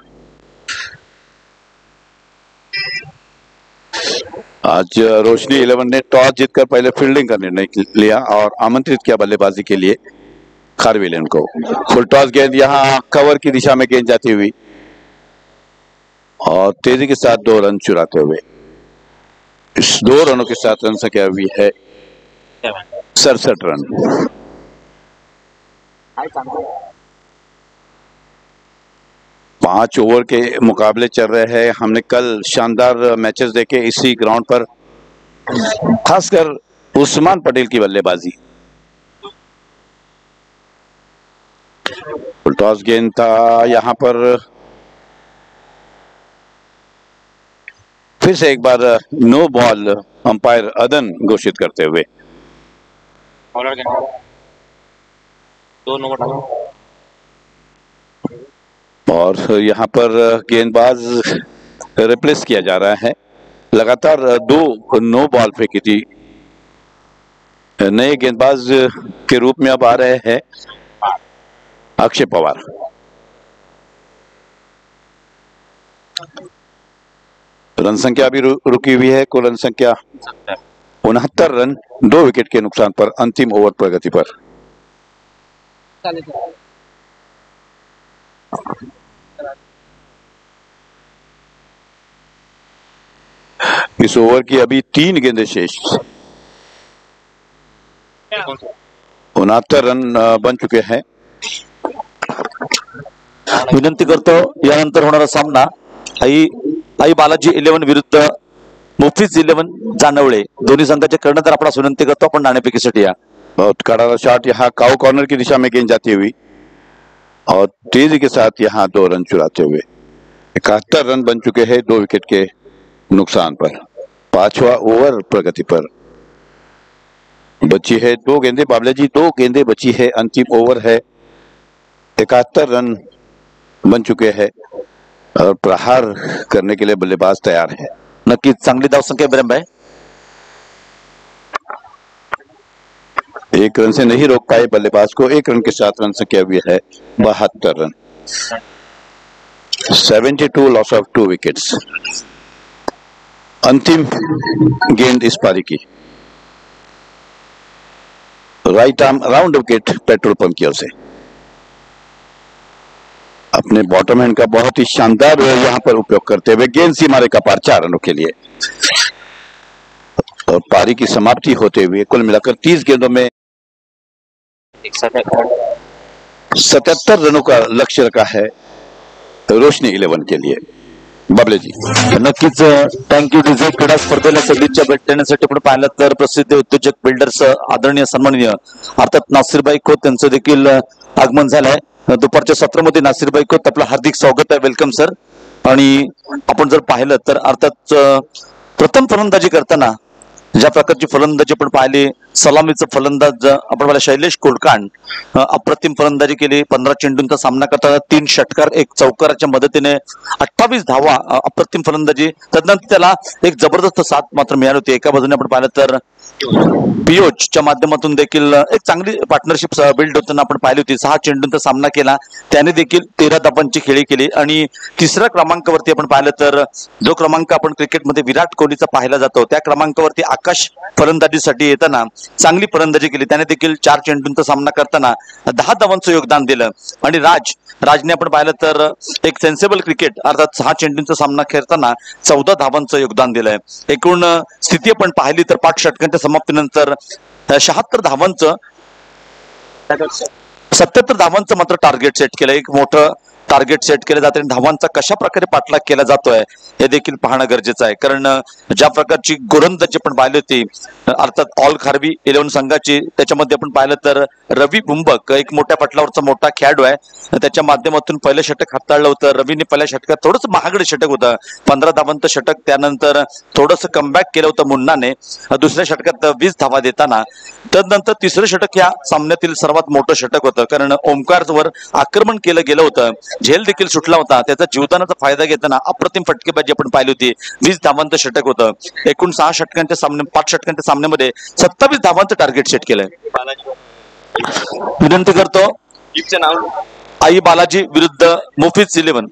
आज रोशनी 11 ने टॉस जीतकर पहले फील्डिंग का निर्णय लिया और आमंत्रित किया बल्लेबाजी के लिए खारविलन को। फुल टॉस गेंद यहाँ कवर की दिशा में गेंद जाती हुई और तेजी के साथ 2 रन चुराते हुए। इस 2 रनों के साथ रन संख्या हुई है 67 रन। पांच ओवर के मुकाबले चल रहे हैं। हमने कल शानदार मैचेस देखे इसी ग्राउंड पर, खासकर उस्मान पटेल की बल्लेबाजी। टॉस गेंद था यहां पर, फिर से एक बार नो बॉल अंपायर अदन घोषित करते हुए। और यहां पर गेंदबाज रिप्लेस किया जा रहा है। लगातार 2 नो बॉल फेंकी थी। नए गेंदबाज के रूप में अब आ रहे हैं अक्षय पवार। रन संख्या अभी रुकी हुई है। कुल रन संख्या 69 रन। 2 विकेट के नुकसान पर अंतिम ओवर प्रगति पर। इस ओवर की अभी 3 गेंदें शेष। 69 रन बन चुके हैं। विनंती करतो यानंतर होणारा सामना आई बालाजी 11 विरुद्ध मुफीज 11 जानवळे दोन्ही संघाचे कर्णधार आपणास विनंती करतो आपण नाणेफेकीसाठी या। बहुत कड़ा शॉट यहाँ काउ कॉर्नर की दिशा में गेंद जाती हुई और तेजी के साथ यहाँ 2 रन चुराते हुए 71 रन बन चुके हैं 2 विकेट के नुकसान पर। 5वां ओवर प्रगति पर बची है 2 गेंदें। बाबला जी 2 गेंदें बची है, अंतिम ओवर है। 71 रन बन चुके हैं और प्रहार करने के लिए बल्लेबाज तैयार है। नक्कीच चांगली धावसंख्या विलंब आहे। 1 रन से नहीं रोक पाए बल्लेबाज को। 1 रन के साथ रन संख्या भी है 72 रन। 72 loss of 2 wickets. अंतिम गेंद इस पारी की right arm round wicket petrol pump की ओर से। अपने बॉटम हैंड का बहुत ही शानदार यहां पर उपयोग करते हुए गेंद सीमा रेखा पार 4 रनों के लिए और पारी की समाप्ति होते हुए कुल मिलाकर 30 गेंदों में 77 रनों का लक्ष्य रखा है रोशनी 11 के लिए। बाबले जी नक्कीच थँक्यू डीजे। क्रीडा स्पर्धेला सदिच्छा भेट देण्यासाठी आपण पाहिलं तर प्रसिद्ध उद्योजक बिल्डर्स आदरणीय सन्माननीय अर्थात नासिरबाई खोत यांचं देखील आगमन झालंय। दुपारच्या सत्रामध्ये नासिरबाई खोत आपलं हार्दिक स्वागत आहे, वेलकम सर। आणि आपण जर पाहिलं तर अर्थात प्रथम फलंदाजी करताना ज्या प्रकारची फलंदाजी आपण पाहिली, सलामीचं फलंदाज आपण पाहिलं शैलेश कोलकांड अप्रतिम फलंदाजी केली। 15 चेंडूंचा सामना करताना 3 षटकार 1 चौकाराच्या मदतीने 28 धावा, अप्रतिम फलंदाजी। तदनंतर त्याला एक जबरदस्त साथ मात्र मिळाली होती। एका बाजूने आपण पाहिलं तर पियोजच्या माध्यमातून देखील एक चांगली पार्टनरशिप बिल्ड होताना आपण पाहिली होती। 6 चेंडूंचा सामना केला, त्याने देखील 13 धावांची खेळी केली। आणि तिसऱ्या क्रमांकावरती आपण पाहिलं तर जो क्रमांक आपण क्रिकेटमध्ये विराट कोहलीचा पाहिला जातो त्या क्रमांकावरती आकाश फलंदाजीसाठी येताना चांगली फलंदाजी केली। त्याने देखील 4 चेंडूंचा सामना करताना 10 धावांचं योगदान दिलं। आणि राजने आपण पाहिलं तर एक सेन्सेबल क्रिकेट अर्थात 6 चेंडूंचा सामना खेळताना 14 धावांचं योगदान दिलंय। एकूण स्थिती आपण पाहिली तर 5 षटकांच्या समाप्तीनंतर 76 धावांचं 77 धावांचं मात्र टार्गेट सेट केलं। एक मोठं टार्गेट सेट केलं जातं आणि धावांचा कशा प्रकारे पाठलाग केला जातोय हे देखील पाहणं गरजेचं आहे। कारण ज्या प्रकारची गोलंदाजी आपण पाहिली होती अर्थात ऑल खारवी 11 संघाची, त्याच्यामध्ये आपण पाहिलं तर रवी बुंबक एक मोठ्या पटलावरचा मोठा खेळाडू आहे। त्याच्या माध्यमातून पहिलं षटक हाताळलं होतं। रवीने पहिल्या षटकात थोडंसं महागडं षटक होतं, 15 धावांचं षटक। त्यानंतर थोडंसं कमबॅक केलं होतं मुन्नाने दुसऱ्या षटकात 20 धावा देताना। तदनंतर तिसरं षटक या सामन्यातील सर्वात मोठं षटक होतं, कारण ओमकारवर आक्रमण केलं गेलं होतं, झेल देखील सुटला होता। त्याचा जीवदानाचा फायदा घेताना अप्रतिम फटकेबाजी आपण पाहिली होती। 20 धावांचं षटक होतं। एकूण 5 षटकांच्या सामन्यामध्ये 27 धावांचं टार्गेट सेट केलंय। विनंती करतो आई बालाजी विरुद्ध मुफीज 11।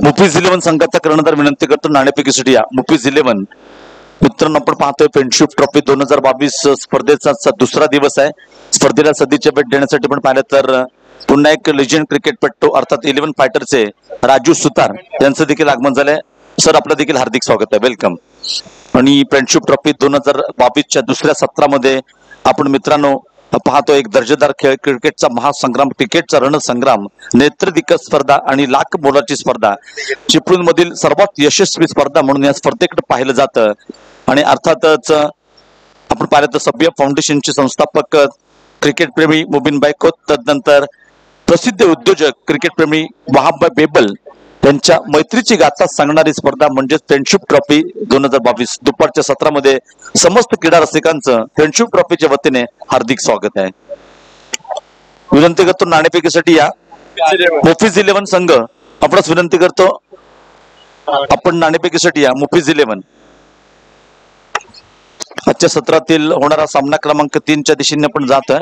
मुफीज 11 संघाचा कर्णधार विनंती करतो नाणेफेकीसाठी या। मुफीज 11 मित्रांनो आपण पाहतोय फ्रेंडशिप ट्रॉफी 2022 स्पर्धेचा दुसरा दिवस आहे। स्पर्धेला सदिच्छा भेट देण्यासाठी आपण पाहिलं तर पुन्हा एक लेजेंड क्रिकेटपटू अर्थात 11 फायटरचे राजू सुतार यांचं देखील आगमन झालंय। सर आपलं देखील हार्दिक स्वागत आहे, वेलकम। आणि फ्रेंडशिप ट्रॉफी 2022च्या दुसऱ्या सत्रामध्ये आपण मित्रांनो पाहतो एक दर्जेदार खेळ, क्रिकेटचा महासंग्राम, क्रिकेटचा रणसंग्राम, नेत्रदिग्गज स्पर्धा आणि लाख मोलाची स्पर्धा, चिपळूण मधील सर्वात यशस्वी स्पर्धा म्हणून या स्पर्धेकडे पाहिलं जातं। आणि अर्थातच आपण पाहिलं तर सभ्य फाउंडेशनचे संस्थापक क्रिकेट प्रेमी मुबीनबाई खोत, तदनंतर प्रसिद्ध उद्योजक क्रिकेट प्रेमी वहाबभाई बेबल त्यांच्या मैत्रीची गाथा सांगणारी स्पर्धा म्हणजे फ्रेंडशिप ट्रॉफी 2022। दुपारच्या सत्रामध्ये समस्त क्रीडा रसिकांचं फ्रेंडशिप ट्रॉफीच्या वतीने हार्दिक स्वागत आहे। विनंती करतो नाणेफेकीसाठी या। मुफीज 11 संघ आपणास विनंती करतो आपण नाणेफेकीसाठी या। मुफीज 11 आजच्या सत्रातील होणारा सामना क्रमांक 3 च्या दिशेने आपण जातोय।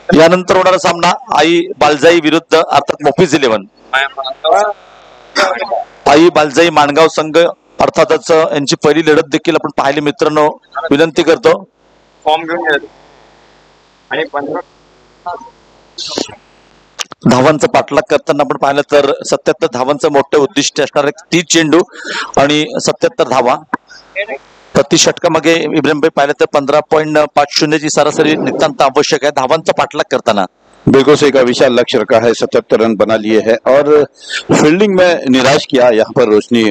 यानंतर होणारा सामना आई बालजाई विरुद्ध अर्थात मोफीज 11. आई बालजाई माणगाव संघ अर्थातच यांची पहिली लढत देखील आपण पाहिली मित्रांनो. विनंती करतो फॉर्म घेऊन घ्या आणि 15 धावांचा पाठलाग करताना आपण पाहिलं तर 77 धावांचं मोठे उद्दिष्ट असणार आहे. 30 चेंडू आणि 77 धावा प्रति षटकामागे. इब्राहिमभाई पाहिलं तर 15.50 ची सरासरी नितांत आवश्यक आहे धावांचा पाठलाग करताना. बिल्कुल सही का, विशाल लक्ष्य रखा है, 77 रन बना लिए हैं और फील्डिंग में निराश किया यहाँ पर रोशनी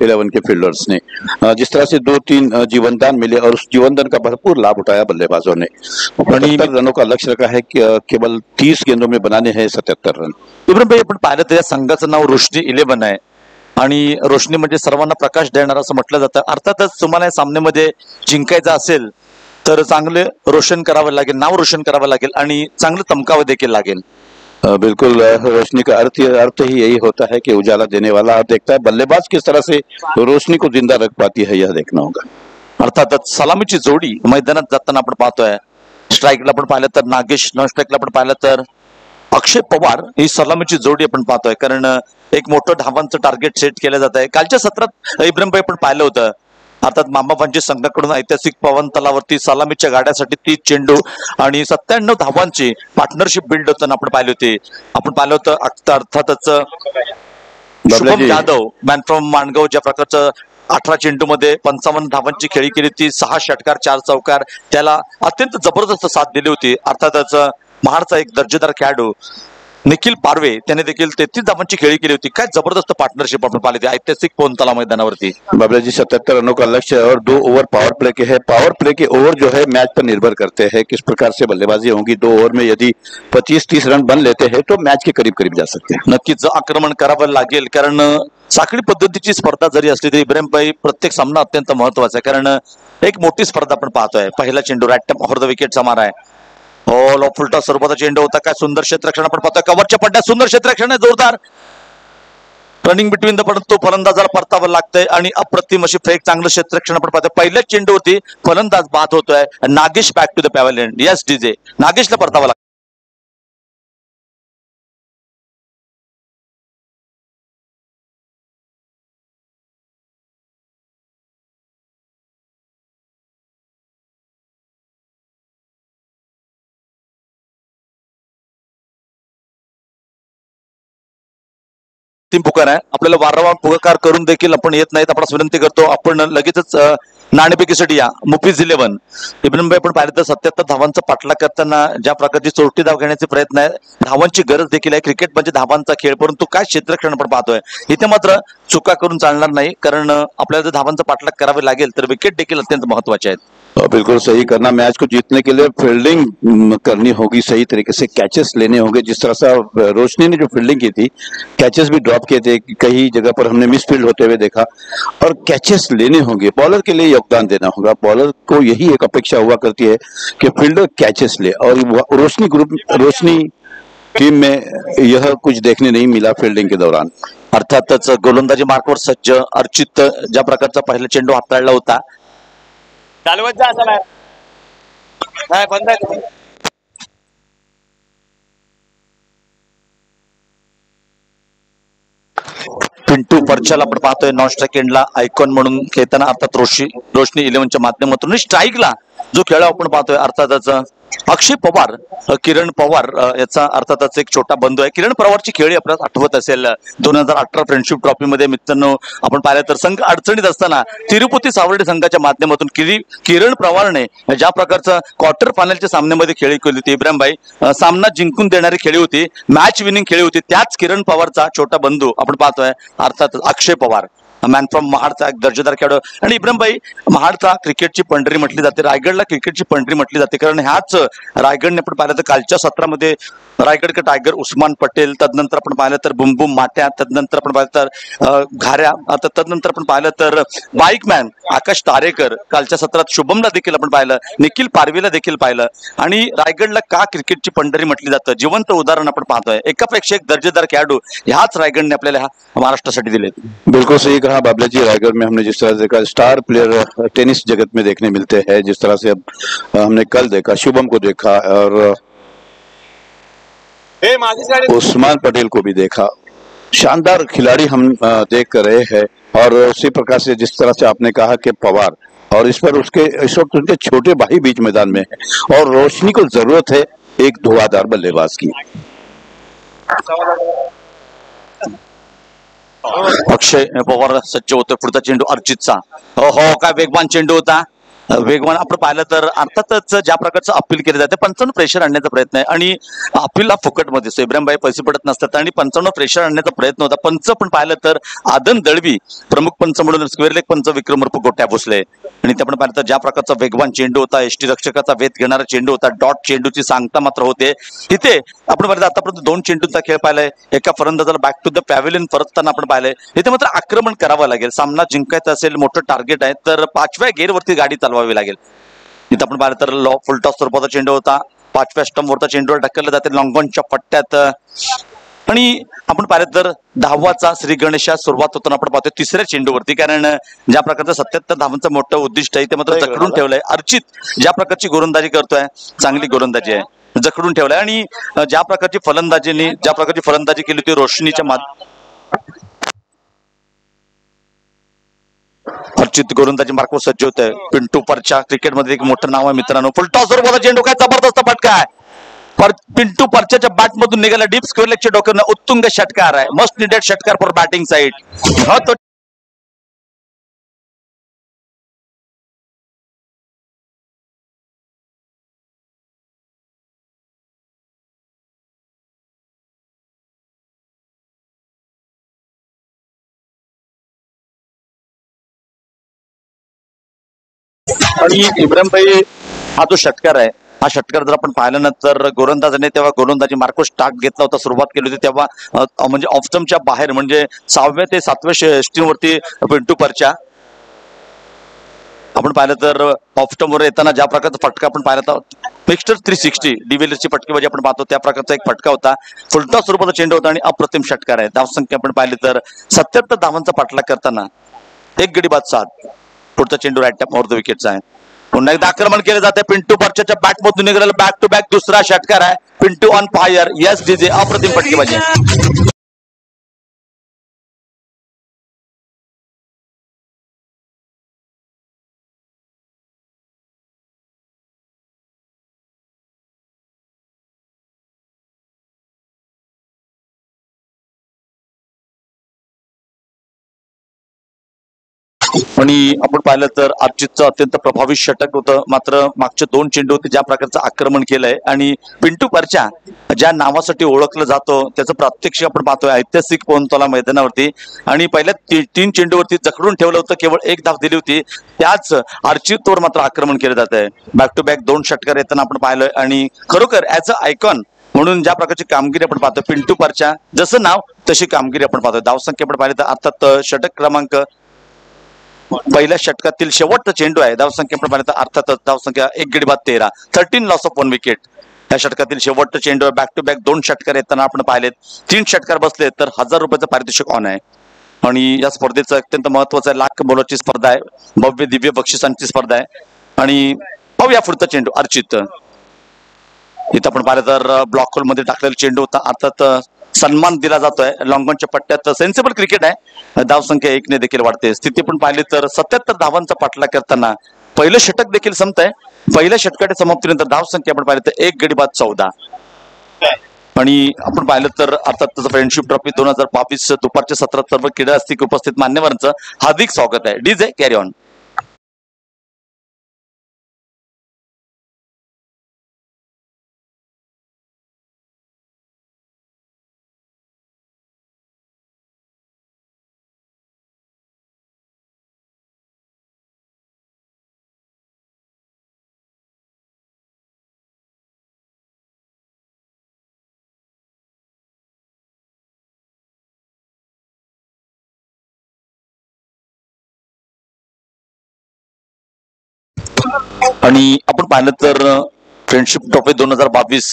11 के फील्डर्स ने। जिस तरह से 2-3 जीवनदान मिले और उस जीवनदान का भरपूर लाभ उठाया बल्लेबाजों ने। 75 रनों का लक्ष्य रखा है कि केवल 30 गेंदों में बनाने हैं 77 रन। इब्राहिमभाई आपण पाहिलं तर या संघाचं नाव रोशनी 11 आहे आणि रोशनी म्हणजे सर्वांना प्रकाश देणारा असं म्हटलं जातं. अर्थातच तुम्हाला या सामन्यामध्ये जिंकायचं असेल तर चांगले रोशन करावं लागेल, नाव रोशन करावं लागेल आणि चांगलं चमकावं देखील लागेल. बिल्कुल, रोशनी का अर्थ ही यही होता है कि उजाला देने वाला। आप देखता है बल्लेबाज किस तरह से रोशनी को जिंदा रख पाती है, यह देखना होगा। अर्थातच सलामीची जोडी मैदानात जाताना आपण पाहतोय. स्ट्राईकला आपण पाहिलं तर नागेश, नॉन स्ट्राईकला आपण पाहिलं तर अक्षय पवार ही सलामीची जोडी आपण पाहतोय. कारण एक मोठं धावांचं टार्गेट सेट केलं जात आहे. कालच्या सत्रात इब्राहिमभाई आपण पाहिलं होतं अर्थात मामाभांची संघाकडून ऐतिहासिक पवन तलावरती सलामीच्या गाड्यासाठी 30 चेंडू आणि 97 धावांची पार्टनरशिप बिल्ड होताना आपण पाहिले होते. आपण पाहिलं होतं अर्थातच शुभम जाधव मॅन फ्रॉम माणगाव ज्या प्रकारचं 18 चेंडू मध्ये 55 धावांची खेळी केली होती, 6 षटकार 4 चौकार, त्याला अत्यंत जबरदस्त साथ दिली होती. अर्थातच महाडचा एक दर्जेदार खेळाडू निखिल पारवे त्याने देखील 33 धावांची खेळी केली होती. काय जबरदस्त पार्टनरशिप आपण पाहिली होती ऐतिहासिक पोनतला मैदानावरती. बाबला जी 77 रनों का लक्ष्य और 2 ओवर पावर प्ले के है। पावर प्ले के ओवर जो है मैच पर निर्भर करते हैं किस प्रकार से बल्लेबाजी होगी। 2 ओवर में यदि 25-30 रन बन लेते हैं तो मैच के करीब करीब जा सकते हैं। नक्कीच आक्रमण करावं लागेल कारण साखळी पद्धतीची स्पर्धा जरी असली तरी इब्राहिमभाई प्रत्येक सामना अत्यंत महत्वाचा आहे. कारण एक मोठी स्पर्धा आपण पाहतोय. पहिला चेंडू राईट टॅप ओव्हर द विकेटचा मारा आहे. ऑल ऑफ उलटा स्वरूपाचा चेंडू होता. काय सुंदर क्षेत्ररक्षण आपण पाहतोय. कव्हरच्या पड्ड्यात सुंदर क्षेत्ररक्षण आहे, जोरदार रनिंग बिटवीन द, परंतु फलंदाजाला परतावं लागतंय आणि अप्रतिम अशी फेक चांगलं क्षेत्ररक्षण आपण पाहतोय. पहिल्याच चेंडू होती, फलंदाज बाद होतोय. Nagesh back to the pavilion. Yes DJ, नागेशला परतावं लागतं. पुकार आहे आपल्याला वारंवार पुकार करून देखील आपण येत नाहीत. आपण विनंती करतो आपण लगेचच नाणेफेकीसाठी या. मुफीज 11 इब्राहिमभाई आपण पाहिलं तर 77 धावांचा पाठलाग करताना ज्या प्रकारची चोरटी धाव घेण्याचे प्रयत्न आहे. धावांची गरज देखील आहे. क्रिकेट म्हणजे धावांचा खेळ, परंतु काय क्षेत्ररक्षण आपण पाहतोय इथे मात्र चुका करून चालणार नाही. कारण आपल्याला जर धावांचा पाठलाग करावे लागेल तर विकेट देखील अत्यंत महत्वाचे आहेत. बिल्कुल सही करना, मैच को जीतने के लिए फील्डिंग करनी होगी, सही तरीके से कैचेस लेने होंगे। जिस तरह से रोशनी ने जो फील्डिंग की थी, कैचेस भी ड्रॉप किए थे, कई जगह पर हमने मिस फील्ड होते हुए देखा और कैचेस लेने होंगे। बॉलर के लिए योगदान देना होगा। बॉलर को यही एक अपेक्षा हुआ करती है कि फील्डर कैचेस ले और रोशनी टीम में यह कुछ देखने नहीं मिला फील्डिंग के दौरान। अर्थातच गोलंदाजी मार्कवर सज्ज अर्चित ज्या प्रकारचा पहिला चेंडू हाताळला होता. चालवत जा असं नाही, बंद आहे. पिंटू परचाल आपण पाहतोय नॉन स्ट्राईक एंडला आयकॉन म्हणून खेळताना. अर्थात रोशनी 11च्या माध्यमातून स्ट्राईकला जो खेळ आपण पाहतोय अर्थातच अक्षय पवार, किरण पवार याचा अर्थातच एक छोटा बंधू आहे. किरण पवारची खेळी आपल्याला आठवत असेल 2018 फ्रेंडशिप ट्रॉफी मध्ये मित्रांनो आपण पाहिलं तर संघ अडचणीत असताना तिरुपती सावर्डे संघाच्या माध्यमातून किरण पवारने ज्या प्रकारचं क्वार्टर फायनलच्या सामन्यामध्ये खेळी केली होती इब्राहिमभाई, सामना जिंकून देणारी खेळी होती, मॅच विनिंग खेळी होती. त्याच किरण पवारचा छोटा बंधू आपण पाहतोय अर्थात अक्षय पवार, मॅन फ्रॉम महाडचा एक दर्जेदार खेळाडू. आणि इब्राहिमभाई महाडचा क्रिकेटची पंढरी म्हटली जाते, रायगडला क्रिकेटची पंढरी म्हटली जाते. कारण ह्याच रायगडने आपण पाहिलं तर कालच्या सत्रामध्ये रायगड का टायगर उस्मान पटेल, तदनंतर आपण पाहिलं तर बुमबुम माट्या, तदनंतर आपण पाहिलं तर घाऱ्या, तदनंतर आपण पाहिलं तर बाईकमॅन आकाश तारेकर, कालच्या सत्रात शुभमला देखील आपण पाहिलं, निखिल पारवेला देखील पाहिलं. आणि रायगडला का क्रिकेटची पंढरी म्हटली जातं जिवंत उदाहरण आपण पाहतोय. एकापेक्षा एक दर्जेदार खेळाडू ह्याच रायगडने आपल्याला महाराष्ट्रासाठी दिले. बिल्कुल सही कहा बाबला जी। रायगढ़ में हमने जिस तरह से देखा स्टार प्लेयर टेनिस जगत में देखने मिलते हैं, जिस तरह से अब हमने कल देखा शुभम को देखा और हे माझी गाडी उस्मान पटेल को भी देखा। शानदार खिलाड़ी हम देख रहे हैं। और उसी प्रकार से जिस तरह से आपने कहा कि पवार, और इस पर उसके इस वक्त उनके छोटे भाई बीच मैदान में है और रोशनी को जरूरत है एक धुआंधार बल्लेबाज की। अक्षय पवार सज्ज होतोय, पुढचा चेंडू अर्चितचा. हो काय वेगवान चेंडू होता. वेगवान आपण पाहिलं तर अर्थातच ज्या प्रकारचं अपील केलं जाते 55 प्रेशर आणण्याचा प्रयत्न आहे आणि अपीलला फुकटमध्ये दिसतो. इब्राहिमभाई पैसे पडत नसतात आणि 55 प्रेशर आणण्याचा प्रयत्न होता. पंच पण पाहिलं तर आदन दळवी प्रमुख पंच म्हणून स्क्वेअर लेग पंच विक्रम उर्फ गोट्या भोसले आणि ते आपण पाहिलं तर ज्या प्रकारचा वेगवान चेंडू होता, एसटी रक्षकाचा वेध घेणारा चेंडू होता, डॉट चेंडूची सांगता मात्र होते. तिथे आपण पाहिलं आतापर्यंत 2 चेंडूचा खेळ पाहिलाय. एका फलंदाजाला बॅक टू द पॅव्हिलियन परतताना आपण पाहिलंय. इथे मात्र आक्रमण करावं लागेल. सामना जिंकायचा असेल, मोठं टार्गेट आहे तर 5व्या गेअरवरती गाडी चालवावी लागेल. इथं आपण पाहिलं तर फुलटॉस स्वरूपाचा चेंडू होता. 5व्या स्टंपवरचा चेंडूवर ढकलला जाते लॉंगॉनच्या पट्ट्यात आणि आपण पाहिलं तर 10वाचा श्री गणेशा सुरुवात होताना आपण पाहतो 3ऱ्या चेंडूवरती. कारण ज्या प्रकारचं 77 धावांचं मोठं उद्दिष्ट आहे ते मात्र जखडून ठेवलंय. अर्चित ज्या प्रकारची गोलंदाजी करतोय, चांगली गोलंदाजी आहे, जखडून ठेवलाय आणि ज्या प्रकारची फलंदाजी केली होती रोशनीच्या अर्चित गोलंदाजी मार्कवर सज्ज होत आहे. पिंटू परचा क्रिकेटमध्ये एक मोठं नाव आहे मित्रांनो. फुलटॉस स्वरूपाचा चेंडू काय जबरदस्त फटका आहे. पिंटू परच्याच्या बॅट मधून निघाला डीप स्क्वेअर लेगच्या डोक्यावर उत्तुंग षटकार आहे. मस्ट निडेड षटकार फॉर बॅटिंग साइड. आणि इब्राहिमभाई हा जो षटकार आहे, हा षटकार जर आपण पाहिलं ना तर गोलंदाजाने तेव्हा गोलंदाजी मार्को स्टार्ट घेतला होता, सुरुवात केली होती तेव्हा म्हणजे ऑफ स्टंपच्या बाहेर म्हणजे 6व्या ते 7व्या स्टीमवरती पिंटू परचा आपण पाहिलं तर ऑफ स्टंपवर येताना ज्या प्रकारचा फटका आपण पाहिला होता मिक्स्टर 360 डिव्हिलियर्सची फटकेबाजी आपण पाहतो त्या प्रकारचा एक फटका होता. फुलटॉस स्वरूपाचा चेंडू होता आणि अप्रतिम षटकार आहे. धावसंख्या आपण पाहिली तर 77 धावांचा पाठलाग करताना 1 गडी बाद 7. पुढचा चेंडू राईट टॅप ओव्हर द विकेटचा आहे. पुन्हा एकदा आक्रमण केलं जाते. पिंटू परच्याच्या बॅट मधून निघालेला बॅक टू बॅक दुसरा षटकार आहे. Pintu on fire. Yes DJ अप्रतिम फटकेबाजी. आणि आपण पाहिलं तर अर्चितचं अत्यंत प्रभावी षटक होतं. मात्र मागच्या 2 चेंडू होते ज्या प्रकारचं आक्रमण केलंय आणि पिंटू परचा ज्या नावासाठी ओळखलं जातो त्याचं प्रात्यक्षिक आपण पाहतोय ऐतिहासिक पोहनतोला मैदानावरती. आणि पहिल्या 3 चेंडूवरती जखडून ठेवलं होतं, केवळ 1 धाव दिली होती. त्याच अर्चितवर मात्र आक्रमण केलं जात आहे. बॅक टू बॅक 2 षटकार येताना आपण पाहिलोय आणि खरोखर ऍज अ आयकॉन म्हणून ज्या प्रकारची कामगिरी आपण पाहतो पिंटू परचा, जसं नाव तशी कामगिरी आपण पाहतोय. धावसंख्या आपण पाहिली तर अर्थात षटक क्रमांक पहिल्या षटकातील शेवटचा चेंडू आहे. धावसंख्या आपण पाहिलं तर अर्थातच धावसंख्या 1 गडी बाद 13. 13 लॉस ऑफ 1 विकेट. या षटकातील शेवटचा चेंडू बॅक टू बॅक 2 षटकार येताना आपण पाहिलेत. 3 षटकार बसले तर 1000 रुपयाचं पारितोषिक ऑन आहे. आणि या स्पर्धेचं अत्यंत महत्वाचं लाख बॉलरची स्पर्धा आहे, भव्य दिव्य बक्षिसांची स्पर्धा आहे. आणि पाहूया पुढचा चेंडू अर्चित. इथं आपण पाहिलं तर ब्लॉक होल मध्ये टाकलेला चेंडू होता. अर्थात सन्मान दिला जातोय. लॉंगॉनच्या पट्ट्यात सेन्सिबल क्रिकेट आहे. धावसंख्या 1 ने देखील वाढते. स्थिती पण पाहिली तर 77 धावांचा पाठलाग करताना पहिलं षटक देखील संपतंय. पहिल्या षटकाच्या समाप्तीनंतर धावसंख्या आपण पाहिली तर 1 गडी बाद 14. आणि आपण पाहिलं तर अर्थात फ्रेंडशिप ट्रॉफी 2022 दुपारच्या सत्रात सर्व क्रीडा रसिक उपस्थित मान्यवरांचं हार्दिक स्वागत आहे. DJ carry on. आणि आपण पाहिलं तर फ्रेंडशिप ट्रॉफी 2022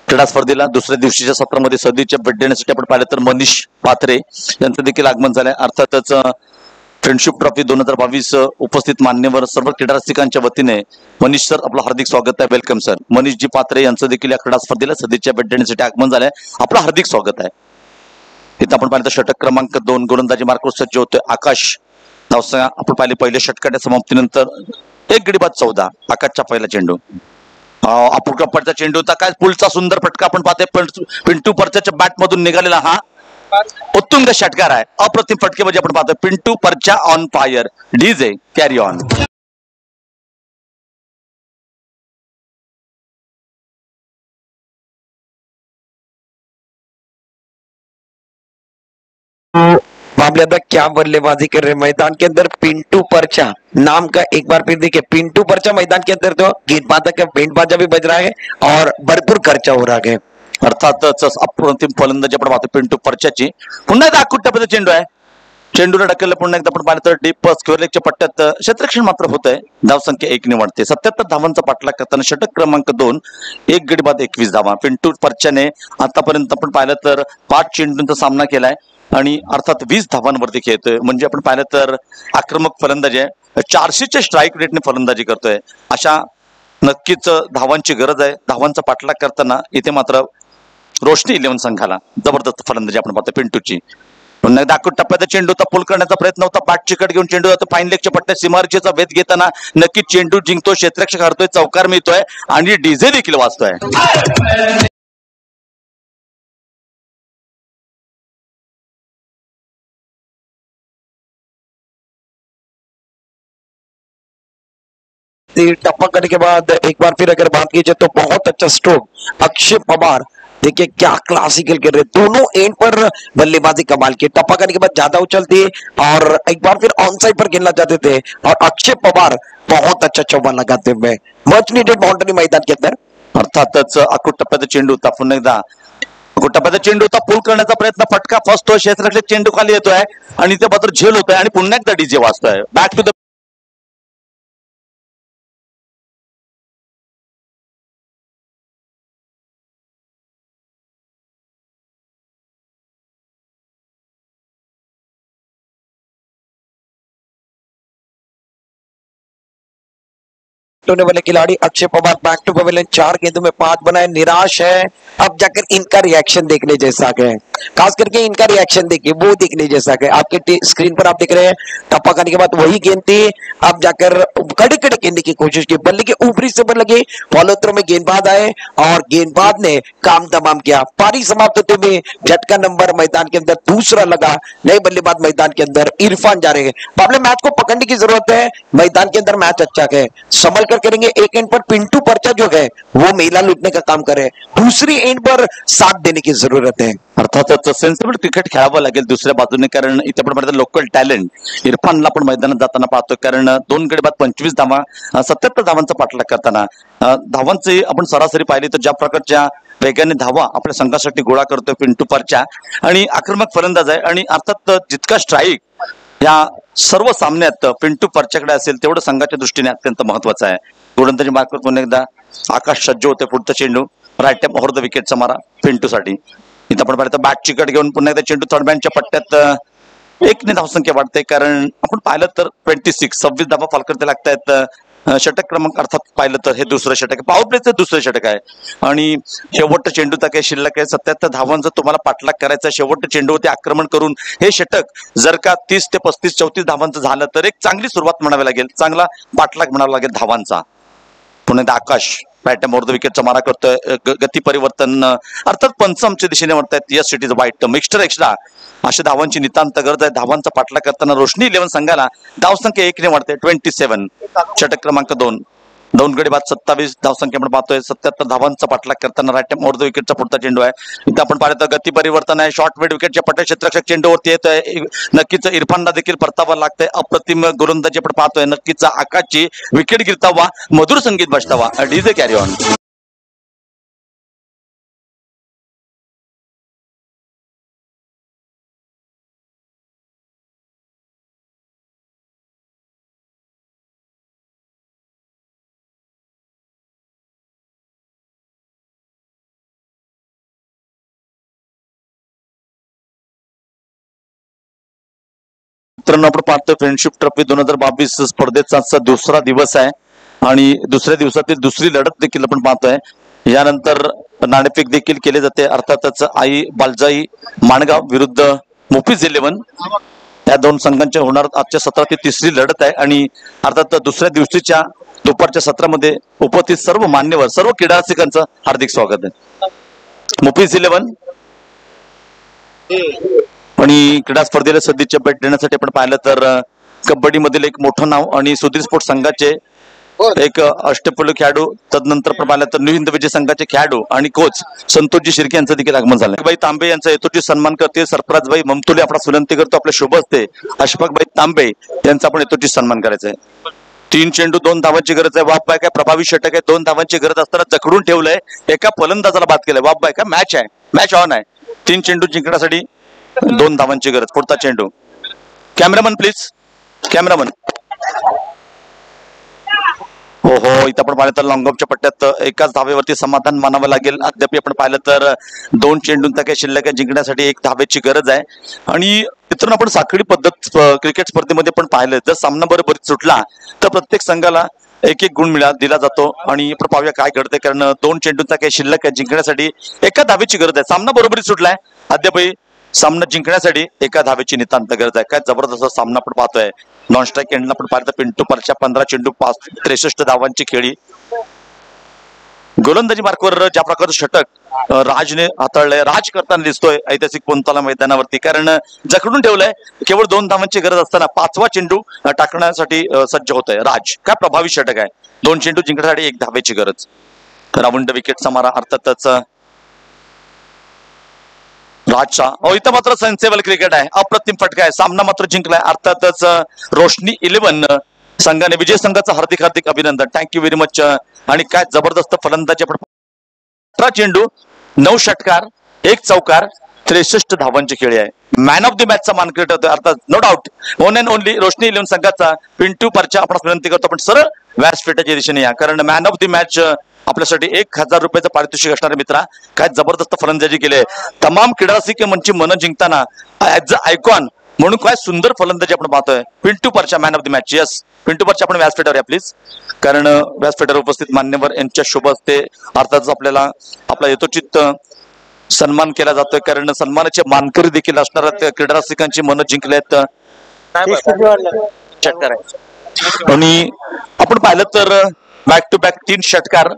क्रीडा स्पर्धेला दुसऱ्या दिवशीच्या सत्रामध्ये सदीच्या भेट देण्यासाठी आपण पाहिलं तर मनीष पात्रे यांचं देखील आगमन झालंय. अर्थातच फ्रेंडशिप ट्रॉफी 2022 उपस्थित मान्यवर सर्व क्रीडा रसिकांच्या वतीने मनीष सर आपलं हार्दिक स्वागत आहे. Welcome sir. मनीषजी पात्रे यांचं देखील या क्रीडा स्पर्धेला सदिच्छा भेट देण्यासाठी आगमन झालंय. आपलं हार्दिक स्वागत आहे. इथं आपण पाहिलं षटक क्रमांक 2 गोलंदाजी मार्कवर सज्ज होतोय आकाश धावसंख्या. आपण पाहिले पहिल्या षटकाच्या समाप्तीनंतर 1 गडी बाद 14. आकाशचा पहिला चेंडू, अपूर कप्पाचा चेंडू होता. काय पुलचा सुंदर फटका आपण पाहतोय. पिंटू परच्याच्या बॅट मधून निघालेला हा उत्तुंग षटकार आहे. अप्रतिम फटकेबाजी आपण पाहतोय. पिंटू परचा on fire. DJ carry on. मामले अंदर क्या बल्लेबाजी कर रहे मैदान के अंदर पिंटू परचा नाम का. एक बार फिर देखिए पिंटू परचा मैदान के अंदर तो गेंदबाजा का बैंड बाजा भी बज रहा है और भरपूर खर्चा हो रहा है. अर्थातच अप्रतिम फलंदाजी आपण पाहतो पिंटू परच्याची. पुन्हा एकदा आखूट टप्प्याचा चेंडू आहे. चेंडूला ढकललं. पुन्हा एकदा आपण पाहिलं तर डीप स्क्वेअर लेगच्या पट्ट्यात क्षेत्ररक्षण मात्र होत आहे. धावसंख्या 1 ने वाढते. 77 धावांचा पाठलाग करताना षटक क्रमांक 2 1 गडी बाद 21 धावा. पिंटू परच्याने आतापर्यंत आपण पाहिलं तर 5 चेंडूंचा सामना केलाय आणि अर्थात 20 धावांवरती खेळतोय. म्हणजे आपण पाहिलं तर आक्रमक फलंदाजी आहे. 400च्या स्ट्राईक रेटने फलंदाजी करतोय. अशा नक्कीच धावांची गरज आहे. धावांचा पाठलाग करताना इथे मात्र रोशनी 11 संघाला जबरदस्त फलंदाजी आपण पाहतो पिंटूची. पुन्हा एकदा आखूट टप्प्याचा चेंडू होता. पुल करण्याचा प्रयत्न होता. बॅट चिकट घेऊन चेंडू जातो फाईन लेगच्या पट्ट्यात. सीमारेषेचा वेध घेताना नक्कीच चेंडू जिंकतो. क्षेत्ररक्षक हरतोय. चौकार मिळतोय आणि डीजे देखील वाजतोय. टप्पा करने के बाद एक बार फिर अगर बात की जाए तो बहुत अच्छा स्ट्रोक अक्षय पवार. देखिए क्या क्लासिकल कर रहे. दोनों एंड पर बल्लेबाजी कमाल की. टप्पा करने के बाद ज्यादा उछलती और एक बार फिर ऑन साइड पर खेलना चाहते थे और अक्षय पवार बहुत अच्छा चौबा लगाते हुए मच नीडेड बाउंड्री मैदान के अंदर. अर्थातच आखूट टप्प्याचा चेंडू होता. पुन्हा एकदा आखूट टप्प्याचा चेंडू होता. पूल करण्याचा प्रयत्न. फटका फसतोय. क्षेत्ररक्षक चेंडू खाली येतोय आणि ते मात्र झेल होतोय आणि पुन्हा एकदा डीजे वाजतोय. बॅक टू द होने वाले खिलाड़ी Akshay Pawar back to pavilion. 4 गेंदों में 5 बनाए. निराश है. अब जाकर इनका रिएक्शन देखने जैसा है. खास करके इनका रिएक्शन देखिए वो देखने जैसा है. आपके स्क्रीन पर आप देख रहे हैं टप्पा करने के बाद वही गेंद थी. अब जाकर कड़े कड़े गेंद की कोशिश की. बल्ले के ऊपरी से पर लगे. फॉलो थ्रो में गेंदबाज आए और गेंदबाज ने काम तमाम किया. पारी समाप्त होते हुए झटका नंबर मैदान के अंदर दूसरा लगा. नए बल्लेबाज मैदान के अंदर इरफान जा रहे हैं. बाबले मैच को पकड़ने की जरूरत है. मैदान के अंदर मैच अच्छा है. संभल कर करेंगे. एक एंड पर पिंटू परचा जो है वो मेला लूटने का काम करे. दूसरी एंड पर साथ देने की जरूरत है. अर्थातच सेन्सिबल क्रिकेट खेळावं लागेल दुसऱ्या बाजूने. कारण इथे आपण पाहतो लोकल टॅलेंट इरफानला पण मैदानात जाताना पाहतो. कारण 2 गडी बाद 25 धावा 77 धावांचा पाठलाग करताना धावांची आपण सरासरी पाहिली तर ज्या प्रकारच्या वेगाने धावा आपल्या संघासाठी गोळा करतोय पिंटू परचा आणि आक्रमक फलंदाज आहे. आणि अर्थात जितका स्ट्राईक या सर्व सामन्यात पिंटू परच्याकडे असेल तेवढं संघाच्या दृष्टीने अत्यंत महत्वाचं आहे. गोलंदाजी मार्कवर पुन्हा एकदा आकाश सज्ज होते. पुढचा चेंडू राईट टॅप ओव्हर द विकेटचा मारा पिंटूसाठी. इथं आपण पाहिलं तर बॅट चिकट घेऊन पुन्हा एकदा चेंडू थर्ड मॅनच्या पट्ट्यात 1 ने धावसंख्या वाढते. कारण आपण पाहिलं तर 26 धावा फालकरते लागतायत. षटक क्रमांक अर्थात पाहिलं तर हे दुसरं षटक आहे. पॉवर प्लेचं दुसरं षटक आहे आणि शेवटचं चेंडू तर काही शिल्लक आहे. 77 धावांचा तुम्हाला पाठलाग करायचा. शेवटच्या चेंडूवरती आक्रमण करून हे षटक जर का 30 ते 35 34 धावांचं झालं तर एक चांगली सुरुवात म्हणावी लागेल. चांगला पाठलाग म्हणावा लागेल धावांचा. पुन्हा एकदा आकाश बॅटम ओव्हर द विकेटचा मारा करतोय. गती परिवर्तन अर्थात पंचमच्या दिशेने म्हणतायत. Yes it is wide mister extra. अशा धावांची नितांत गरज आहे. धावांचा पाठलाग करताना रोशनी 11 संघाला धावसंख्या 1 ने वाढते. 27 षटक क्रमांक 2 2 गडी बाद 27 धावसंख्या आपण पाहतोय. 77 धावांचा पाठलाग करताना राईट ओव्हर द विकेटचा पुढचा चेंडू आहे. इथं आपण पाहिलं तर गती परिवर्तन आहे. शॉर्ट मिड विकेटच्या पट्ट्या क्षेत्ररक्षक चेंडूवरती येत आहे. नक्कीच इरफानला देखील परतावा लागतंय. अप्रतिम गोलंदाजी आपण पाहतोय. नक्कीच आकाशची विकेट गिरतावा मधुर संगीत बसतावा. DJ carry on. मित्रांनो आपण पाहतो फ्रेंडशिप ट्रॉफी 2022 स्पर्धेचा आजचा दुसरा दिवस आहे आणि दुसऱ्या दिवसातील दुसरी लढत देखील आपण पाहतोय. यानंतर नाणेफेक देखील केले जाते. अर्थातच आई बालजाई माणगाव विरुद्ध मोफीज 11 या दोन संघांच्या होणार आजच्या सत्रातील तिसरी लढत आहे. आणि अर्थात दुसऱ्या दिवशीच्या दुपारच्या सत्रामध्ये उपस्थित सर्व मान्यवर सर्व क्रीडा रसिकांचं हार्दिक स्वागत आहे. मोफीज 11 आणि क्रीडा स्पर्धेला सदिच्छा भेट देण्यासाठी आपण पाहिलं तर कबड्डी मधील एक मोठं नाव आणि सुधीर स्पोर्ट्स संघाचे एक अष्टपैलू खेळाडू, तदनंतर आपण पाहिलं तर न्यू हिंद विजय संघाचे खेळाडू आणि कोच संतोषजी शिर्के यांचं देखील आगमन झालं. भाई तांबे यांचा यथोचित सन्मान करते. सरफराजभाई ममतुले आपण विनंती करतो आपल्या शुभ असते अशफाकभाई तांबे यांचा आपण यथोचित सन्मान करायचा आहे. 3 चेंडू 2 धावांची गरज आहे. वाफबाय काय प्रभावी षटक आहे. 2 धावांची गरज असताना जखडून ठेवलंय. एका फलंदाजाला बाद केलाय. वाफबाय काय मॅच आहे, मॅच ऑन आहे. 3 चेंडू जिंकण्यासाठी 2 धावांची गरज. पुढचा चेंडू. Cameraman please, cameraman. हो इथं आपण पाहिलं तर लॉंगऑफच्या पट्ट्यात एकाच धावेवरती समाधान मानावं लागेल. अद्याप आपण पाहिलं तर 2 चेंडूंचा काही शिल्लक जिंकण्यासाठी 1 धावेची गरज आहे. आणि मित्रांनो आपण साखळी पद्धत क्रिकेट स्पर्धेमध्ये पण पाहिलं, जर सामना बरोबरीत सुटला तर प्रत्येक संघाला 1-1 गुण दिला जातो. आणि आपण पाहूया काय घडतंय, कारण 2 चेंडूंचा काही शिल्लक जिंकण्यासाठी 1 धावेची गरज आहे. सामना बरोबरीत सुटलाय. अद्यापही सामना जिंकण्यासाठी 1 धावेची नितांत गरज आहे. काय जबरदस्त सामना आपण पाहतोय. नॉन स्ट्राईक एंडला आपण पाहिलं पिंटू परच्या 15 चेंडू 63 धावांची खेळी. गोलंदाजी मार्कवर ज्या प्रकारचं षटक राजने हाताळलंय, राज करताना दिसतोय ऐतिहासिक पोंताला मैदानावरती, कारण जखडून ठेवलंय. केवळ 2 धावांची गरज असताना 5वा चेंडू टाकण्यासाठी सज्ज होत आहे राज. काय प्रभावी षटक आहे. 2 चेंडू जिंकण्यासाठी 1 धावेची गरज. रावंड विकेटचा मारा अर्थातच राजचा. इथं मात्र सेन्सेबल क्रिकेट आहे. अप्रतिम फटका आहे. सामना मात्र जिंकलाय. अर्थातच रोशनी 11 संघाने विजय संघाचं हार्दिक हार्दिक अभिनंदन. Thank you very much. आणि काय जबरदस्त फलंदाजी. 18 चेंडू 9 षटकार 1 चौकार 63 धावांची खेळी आहे. मॅन ऑफ द मॅचचा मानकरी होतो अर्थात no doubt one and only Roshni 11 संघाचा पिंटू परचा. आपण विनंती करतो आपण सरळ व्यासपीठाच्या दिशेने या, कारण मॅन ऑफ द मॅच आपल्यासाठी 1000 रुपयाचं पारितोषिक असणारे मित्रा. काय जबरदस्त फलंदाजी केली. तमाम क्रीडा रसिक मंची मन जिंकताना ऍज अ आयकॉन म्हणून काय सुंदर फलंदाजी आपण पाहतोय. पिंटू परचा man of the match. Yes Pintu परचा आपण व्यासपीठावर या प्लीज, कारण व्यासपीठावर उपस्थित मान्यवर यांच्या शुभ असते अर्थातच आपल्याला आपला यथोचित सन्मान केला जातोय, कारण सन्मानाचे मानकरी देखील असणाऱ्या क्रीडा रसिकांची मन जिंकलेत. आणि आपण पाहिलं तर बॅक टू बॅक 3 षटकार,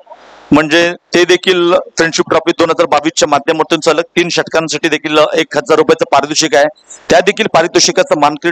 म्हणजे ते देखील फ्रेंडशिप ट्रॉफी 2022च्या माध्यमातून सलग 3 षटकांसाठी देखील 1000 रुपयाचं पारितोषिक आहे. त्या देखील पारितोषिकाचं मानकरी